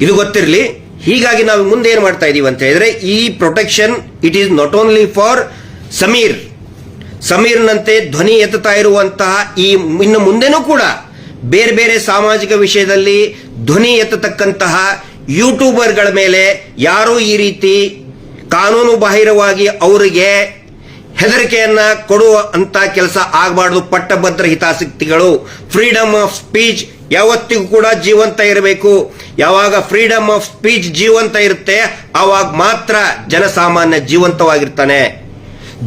ಇದು ಗೊತ್ತಿರಲಿ. ಹೀಗಾಗಿ ನಾವು ಮುಂದೆ ಏನು ಮಾಡ್ತಾ ಇದೀವಿ ಅಂತ ಹೇಳಿದ್ರೆ, ಈ protection it is not only for ಸಮೀರ್ನಂತೆ ಧ್ವನಿ ಎತ್ತುತ್ತಾ ಇರುವಂತಹ ಈ ಇನ್ನು ಮುಂದೆನೂ ಕೂಡ ಬೇರೆ ಬೇರೆ ಸಾಮಾಜಿಕ ವಿಷಯದಲ್ಲಿ ಧ್ವನಿ ಎತ್ತತಕ್ಕಂತಹ ಯೂಟ್ಯೂಬರ್ಗಳ ಮೇಲೆ ಯಾರು ಈ ರೀತಿ ಕಾನೂನು ಬಾಹಿರವಾಗಿ ಅವರಿಗೆ ಹೆದರಿಕೆಯನ್ನ ಕೊಡುವ ಅಂತ ಕೆಲಸ ಆಗಬಾರ್ದು. ಪಟ್ಟಭದ್ರ ಹಿತಾಸಕ್ತಿಗಳು, ಫ್ರೀಡಮ್ ಆಫ್ ಸ್ಪೀಚ್ ಯಾವತ್ತಿಗೂ ಕೂಡ ಜೀವಂತ ಇರಬೇಕು. ಯಾವಾಗ ಫ್ರೀಡಮ್ ಆಫ್ ಸ್ಪೀಚ್ ಜೀವಂತ ಇರುತ್ತೆ ಆವಾಗ ಮಾತ್ರ ಜನಸಾಮಾನ್ಯ ಜೀವಂತವಾಗಿರ್ತಾನೆ.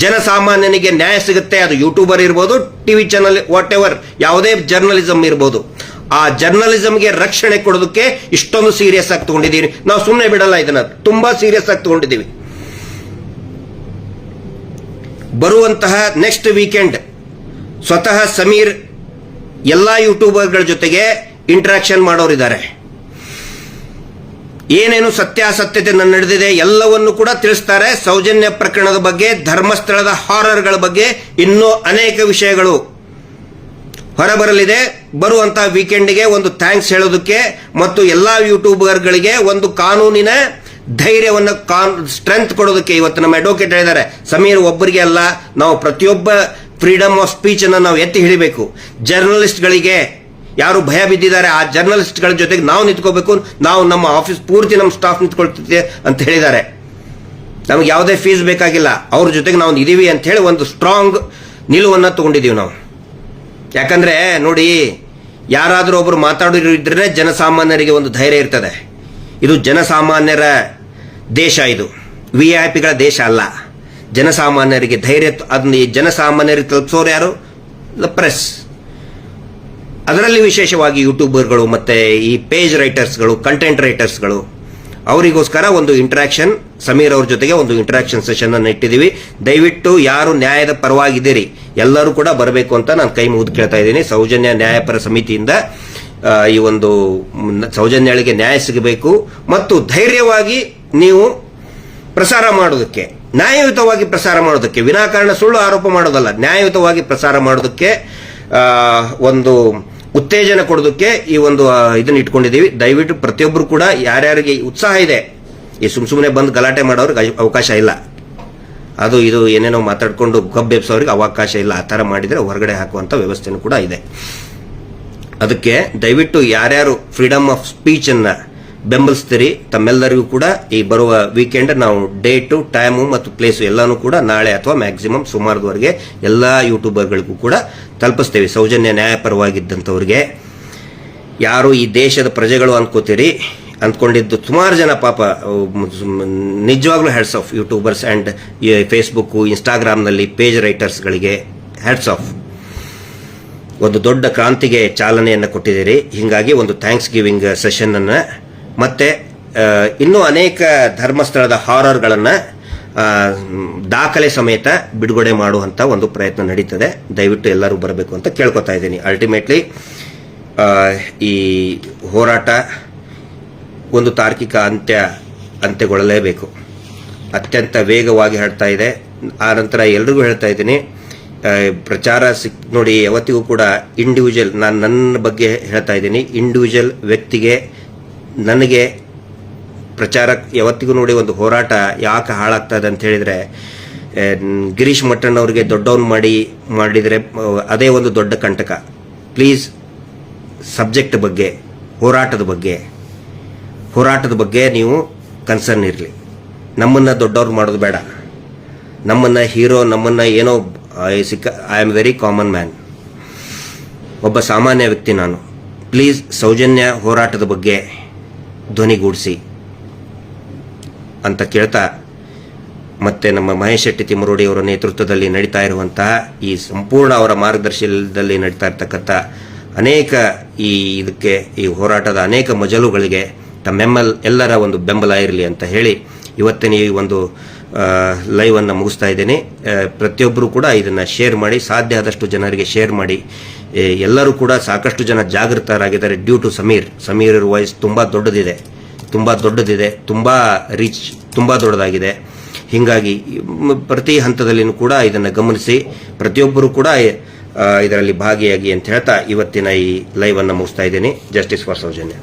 ಜನಸಾಮಾನ್ಯನಿಗೆ ನ್ಯಾಯ ಸಿಗುತ್ತೆ. ಅದು ಯೂಟ್ಯೂಬರ್ ಇರ್ಬೋದು, ಟಿವಿ ಚಾನಲ್, ವಾಟ್ ಎವರ್, ಯಾವುದೇ ಜರ್ನಲಿಸಂ ಇರ್ಬೋದು. ಆ ಜರ್ನಲಿಸಂಗೆ ರಕ್ಷಣೆ ಕೊಡೋದಕ್ಕೆ ಇಷ್ಟೊಂದು ಸೀರಿಯಸ್ ಆಗಿ ತಗೊಂಡಿದ್ದೀವಿ. ನಾವು ಸುಮ್ಮನೆ ಬಿಡಲ್ಲ, ಇದನ್ನ ತುಂಬಾ ಸೀರಿಯಸ್ ಆಗಿ ತಗೊಂಡಿದ್ದೀವಿ. ಬರುವಂತಹ ನೆಕ್ಸ್ಟ್ ವೀಕೆಂಡ್ ಸ್ವತಃ ಸಮೀರ್ ಎಲ್ಲಾ ಯೂಟ್ಯೂಬರ್ಗಳ ಜೊತೆಗೆ ಇಂಟರಾಕ್ಷನ್ ಮಾಡೋರಿದ್ದಾರೆ. ಏನೇನು ಸತ್ಯಾಸತ್ಯತೆ ನಡೆದಿದೆ ಎಲ್ಲವನ್ನು ಕೂಡ ತಿಳಿಸ್ತಾರೆ. ಸೌಜನ್ಯ ಪ್ರಕರಣದ ಬಗ್ಗೆ, ಧರ್ಮಸ್ಥಳದ ಹಾರರ್ಗಳ ಬಗ್ಗೆ ಇನ್ನೂ ಅನೇಕ ವಿಷಯಗಳು ಹೊರಬರಲಿದೆ. ಬರುವಂತಹ ವೀಕೆಂಡ್ಗೆ ಒಂದು ಥ್ಯಾಂಕ್ಸ್ ಹೇಳೋದಕ್ಕೆ ಮತ್ತು ಎಲ್ಲಾ ಯೂಟ್ಯೂಬರ್ಗಳಿಗೆ ಒಂದು ಕಾನೂನಿನ ಧೈರ್ಯವನ್ನು ಸ್ಟ್ರೆಂತ್ ಕೊಡೋದಕ್ಕೆ ಇವತ್ತು ನಮ್ಮ ಅಡ್ವೊಕೇಟ್ ಹೇಳಿದ್ದಾರೆ, ಸಮೀರ್ ಒಬ್ಬರಿಗೆ ಅಲ್ಲ, ನಾವು ಪ್ರತಿಯೊಬ್ಬ ಫ್ರೀಡಮ್ ಆಫ್ ಸ್ಪೀಚ್ ಅನ್ನು ನಾವು ಎತ್ತಿ ಹಿಡಿಬೇಕು. ಜರ್ನಲಿಸ್ಟ್ಗಳಿಗೆ ಯಾರು ಭಯ ಬಿದ್ದಿದ್ದಾರೆ ಆ ಜರ್ನಲಿಸ್ಟ್ಗಳ ಜೊತೆಗೆ ನಾವು ನಿಂತ್ಕೋಬೇಕು. ನಾವು ನಮ್ಮ ಆಫೀಸ್ ಪೂರ್ತಿ ನಮ್ಮ ಸ್ಟಾಫ್ ನಿಂತ್ಕೊಳ್ತಿದ್ದೆ ಅಂತ ಹೇಳಿದ್ದಾರೆ. ನಮಗೆ ಯಾವುದೇ ಫೀಸ್ ಬೇಕಾಗಿಲ್ಲ, ಅವ್ರ ಜೊತೆಗೆ ನಾವು ಇದೀವಿ ಅಂತ ಹೇಳಿ ಒಂದು ಸ್ಟ್ರಾಂಗ್ ನಿಲುವನ್ನು ತಗೊಂಡಿದ್ದೀವಿ ನಾವು. ಯಾಕಂದ್ರೆ ನೋಡಿ, ಯಾರಾದರೂ ಒಬ್ರು ಮಾತಾಡೋರು ಇದ್ರೆ ಜನಸಾಮಾನ್ಯರಿಗೆ ಒಂದು ಧೈರ್ಯ ಇರ್ತದೆ. ಇದು ಜನಸಾಮಾನ್ಯರ ದೇಶ, ಇದು ವಿಐಪಿಗಳ ದೇಶ ಅಲ್ಲ. ಜನಸಾಮಾನ್ಯರಿಗೆ ಧೈರ್ಯ, ಅದನ್ನ ಈ ಜನಸಾಮಾನ್ಯರಿಗೆ ತಲುಪಿಸೋರು ಯಾರು? ಪ್ರೆಸ್. ಅದರಲ್ಲಿ ವಿಶೇಷವಾಗಿ ಯೂಟ್ಯೂಬರ್ಗಳು ಮತ್ತೆ ಈ ಪೇಜ್ ರೈಟರ್ಸ್ಗಳು, ಕಂಟೆಂಟ್ ರೈಟರ್ಸ್ಗಳು, ಅವರಿಗೋಸ್ಕರ ಒಂದು ಇಂಟರಾಕ್ಷನ್, ಸಮೀರ್ ಅವ್ರ ಜೊತೆಗೆ ಒಂದು ಇಂಟರಾಕ್ಷನ್ ಸೆಷನ್ ಅನ್ನು ಇಟ್ಟಿದ್ದೀವಿ. ದಯವಿಟ್ಟು ಯಾರು ನ್ಯಾಯದ ಪರವಾಗಿದ್ದೀರಿ ಎಲ್ಲರೂ ಕೂಡ ಬರಬೇಕು ಅಂತ ನಾನು ಕೈ ಮುಗಿದು ಕೇಳ್ತಾ ಇದ್ದೀನಿ. ಸೌಜನ್ಯ ನ್ಯಾಯಪರ ಸಮಿತಿಯಿಂದ ಈ ಒಂದು ಸೌಜನ್ಯಳಿಗೆ ನ್ಯಾಯ ಸಿಗಬೇಕು ಮತ್ತು ಧೈರ್ಯವಾಗಿ ನೀವು ಪ್ರಸಾರ ಮಾಡೋದಕ್ಕೆ, ನ್ಯಾಯಯುತವಾಗಿ ಪ್ರಸಾರ ಮಾಡೋದಕ್ಕೆ, ವಿನಾಕಾರಣ ಸುಳ್ಳು ಆರೋಪ ಮಾಡೋದಲ್ಲ, ನ್ಯಾಯಯುತವಾಗಿ ಪ್ರಸಾರ ಮಾಡೋದಕ್ಕೆ ಒಂದು ಉತ್ತೇಜನ ಕೊಡೋದಕ್ಕೆ ಈ ಒಂದು ಇದನ್ನ ಇಟ್ಕೊಂಡಿದ್ದೀವಿ. ದಯವಿಟ್ಟು ಪ್ರತಿಯೊಬ್ಬರು ಕೂಡ ಯಾರ್ಯಾರಿಗೆ ಉತ್ಸಾಹ ಇದೆ, ಈ ಸುಮ್ಮನೆ ಬಂದು ಗಲಾಟೆ ಮಾಡೋರಿಗೆ ಅವಕಾಶ ಇಲ್ಲ. ಅದು ಇದು ಏನೇನೋ ಮಾತಾಡ್ಕೊಂಡು ಕಬ್ಬೆಬ್ಸೋರಿಗೆ ಅವಕಾಶ ಇಲ್ಲ. ಆ ಥರ ಮಾಡಿದರೆ ಹೊರಗಡೆ ಹಾಕುವಂಥ ವ್ಯವಸ್ಥೆನೂ ಕೂಡ ಇದೆ. ಅದಕ್ಕೆ ದಯವಿಟ್ಟು ಯಾರ್ಯಾರು ಫ್ರೀಡಮ್ ಆಫ್ ಸ್ಪೀಚ್ ಅನ್ನ ಬೆಂಬಲಿಸ್ತೀರಿ ತಮ್ಮೆಲ್ಲರಿಗೂ ಕೂಡ ಈ ಬರುವ ವೀಕೆಂಡ್ ನಾವು ಡೇಟು, ಟೈಮು ಮತ್ತು ಪ್ಲೇಸು ಎಲ್ಲಾನು ಕೂಡ ನಾಳೆ ಅಥವಾ ಮ್ಯಾಕ್ಸಿಮಮ್ ಸುಮಾರದವರೆಗೆ ಎಲ್ಲಾ ಯೂಟ್ಯೂಬರ್ಗಳಿಗೂ ಕೂಡ ತಲುಪಿಸ್ತೇವೆ. ಸೌಜನ್ಯ ನ್ಯಾಯಪರವಾಗಿದ್ದಂಥವ್ರಿಗೆ, ಯಾರು ಈ ದೇಶದ ಪ್ರಜೆಗಳು ಅನ್ಕೋತೀರಿ ಅಂದ್ಕೊಂಡಿದ್ದು ಸುಮಾರು ಜನ ಪಾಪ ನಿಜವಾಗ್ಲೂ hats off youtubers and Facebook, ಇನ್ಸ್ಟಾಗ್ರಾಮ್ನಲ್ಲಿ ಪೇಜ್ ರೈಟರ್ಸ್ಗಳಿಗೆ ಹ್ಯಾಟ್ಸ್ ಆಫ್. ಒಂದು ದೊಡ್ಡ ಕ್ರಾಂತಿಗೆ ಚಾಲನೆಯನ್ನು ಕೊಟ್ಟಿದ್ದೀರಿ. ಹೀಗಾಗಿ ಒಂದು ಥ್ಯಾಂಕ್ಸ್ ಗಿವಿಂಗ್ ಸೆಷನ್ ಅನ್ನ ಮತ್ತೆ ಇನ್ನೂ ಅನೇಕ ಧರ್ಮಸ್ಥಳದ ಹಾರರ್ಗಳನ್ನ ದಾಖಲೆ ಸಮೇತ ಬಿಡುಗಡೆ ಮಾಡುವಂತ ಒಂದು ಪ್ರಯತ್ನ ನಡೀತದೆ. ದಯವಿಟ್ಟು ಎಲ್ಲರೂ ಬರಬೇಕು ಅಂತ ಕೇಳ್ಕೊತಾ ಇದ್ದೀನಿ. ಅಲ್ಟಿಮೇಟ್ಲಿ ಈ ಹೋರಾಟ ಒಂದು ತಾರ್ಕಿಕ ಅಂತ್ಯಗೊಳ್ಳಲೇಬೇಕು. ಅತ್ಯಂತ ವೇಗವಾಗಿ ಹರಡ್ತಾ ಇದೆ. ಆ ನಂತರ ಎಲ್ರಿಗೂ ಹೇಳ್ತಾ ಇದ್ದೀನಿ, ಪ್ರಚಾರ ನೋಡಿ, ಯಾವತ್ತಿಗೂ ಕೂಡ ಇಂಡಿವಿಜುವಲ್, ನಾನು ನನ್ನ ಬಗ್ಗೆ ಹೇಳ್ತಾ ಇದ್ದೀನಿ, ಇಂಡಿವಿಜುವಲ್ ವ್ಯಕ್ತಿಗೆ, ನನಗೆ ಪ್ರಚಾರ ಯಾವತ್ತಿಗೂ ನೋಡಿ ಒಂದು ಹೋರಾಟ ಯಾಕೆ ಹಾಳಾಗ್ತಾ ಇದೆ ಅಂತ ಹೇಳಿದ್ರೆ, ಗಿರೀಶ್ ಮಟ್ಟಣ್ಣ ಅವರಿಗೆ ದೊಡ್ಡವನ್ ಮಾಡಿದರೆ ಅದೇ ಒಂದು ದೊಡ್ಡ ಕಂಟಕ. ಪ್ಲೀಸ್ ಸಬ್ಜೆಕ್ಟ್ ಬಗ್ಗೆ, ಹೋರಾಟದ ಬಗ್ಗೆ ನೀವು ಕನ್ಸರ್ನ್ ಇರಲಿ. ನಮ್ಮನ್ನ ದೊಡ್ಡವ್ರು ಮಾಡೋದು ಬೇಡ, ನಮ್ಮನ್ನ ಹೀರೋ, ನಮ್ಮನ್ನ ಏನೋ I am very common man, ಒಬ್ಬ ಸಾಮಾನ್ಯ ವ್ಯಕ್ತಿ ನಾನು. ಪ್ಲೀಸ್ ಸೌಜನ್ಯ ಹೋರಾಟದ ಬಗ್ಗೆ ಧ್ವನಿಗೂಡಿಸಿ ಅಂತ ಕೇಳ್ತಾ, ಮತ್ತೆ ನಮ್ಮ ಮಹೇಶ್ ಶೆಟ್ಟಿ ತಿಮ್ಮರೋಡಿ ಅವರ ನೇತೃತ್ವದಲ್ಲಿ ನಡೀತಾ ಇರುವಂತಹ ಈ ಸಂಪೂರ್ಣ ಅವರ ಮಾರ್ಗದರ್ಶನದಲ್ಲಿ ನಡೀತಾ ಇರ್ತಕ್ಕಂಥ ಅನೇಕ ಈ ಹೋರಾಟದ ಅನೇಕ ಮಜಲುಗಳಿಗೆ ಎಲ್ಲರ ಒಂದು ಬೆಂಬಲ ಇರಲಿ ಅಂತ ಹೇಳಿ ಇವತ್ತಿನ ಈ ಒಂದು ಲೈವ್ ಅನ್ನು ಮುಗಿಸ್ತಾ ಇದ್ದೇನೆ. ಪ್ರತಿಯೊಬ್ಬರು ಕೂಡ ಇದನ್ನ ಶೇರ್ ಮಾಡಿ, ಸಾಧ್ಯ ಆದಷ್ಟು ಜನರಿಗೆ ಶೇರ್ ಮಾಡಿ. ಎಲ್ಲರೂ ಕೂಡ ಸಾಕಷ್ಟು ಜನ ಜಾಗೃತರಾಗಿದ್ದಾರೆ. ಡ್ಯೂ ಟು ಸಮೀರ್ ವಾಯ್ಸ್ ತುಂಬಾ ದೊಡ್ಡದಿದೆ, ತುಂಬಾ ರೀಚ್ ತುಂಬಾ ದೊಡ್ಡದಾಗಿದೆ. ಹೀಗಾಗಿ ಪ್ರತಿ ಹಂತದಲ್ಲಿನೂ ಕೂಡ ಇದನ್ನು ಗಮನಿಸಿ ಪ್ರತಿಯೊಬ್ಬರು ಕೂಡ ಇದರಲ್ಲಿ ಭಾಗಿಯಾಗಿ ಅಂತ ಹೇಳ್ತಾ ಇವತ್ತಿನ ಈ ಲೈವ್ ಅನ್ನು ಮುಗಿಸ್ತಾ ಇದ್ದೀನಿ. Justice for Soujanya.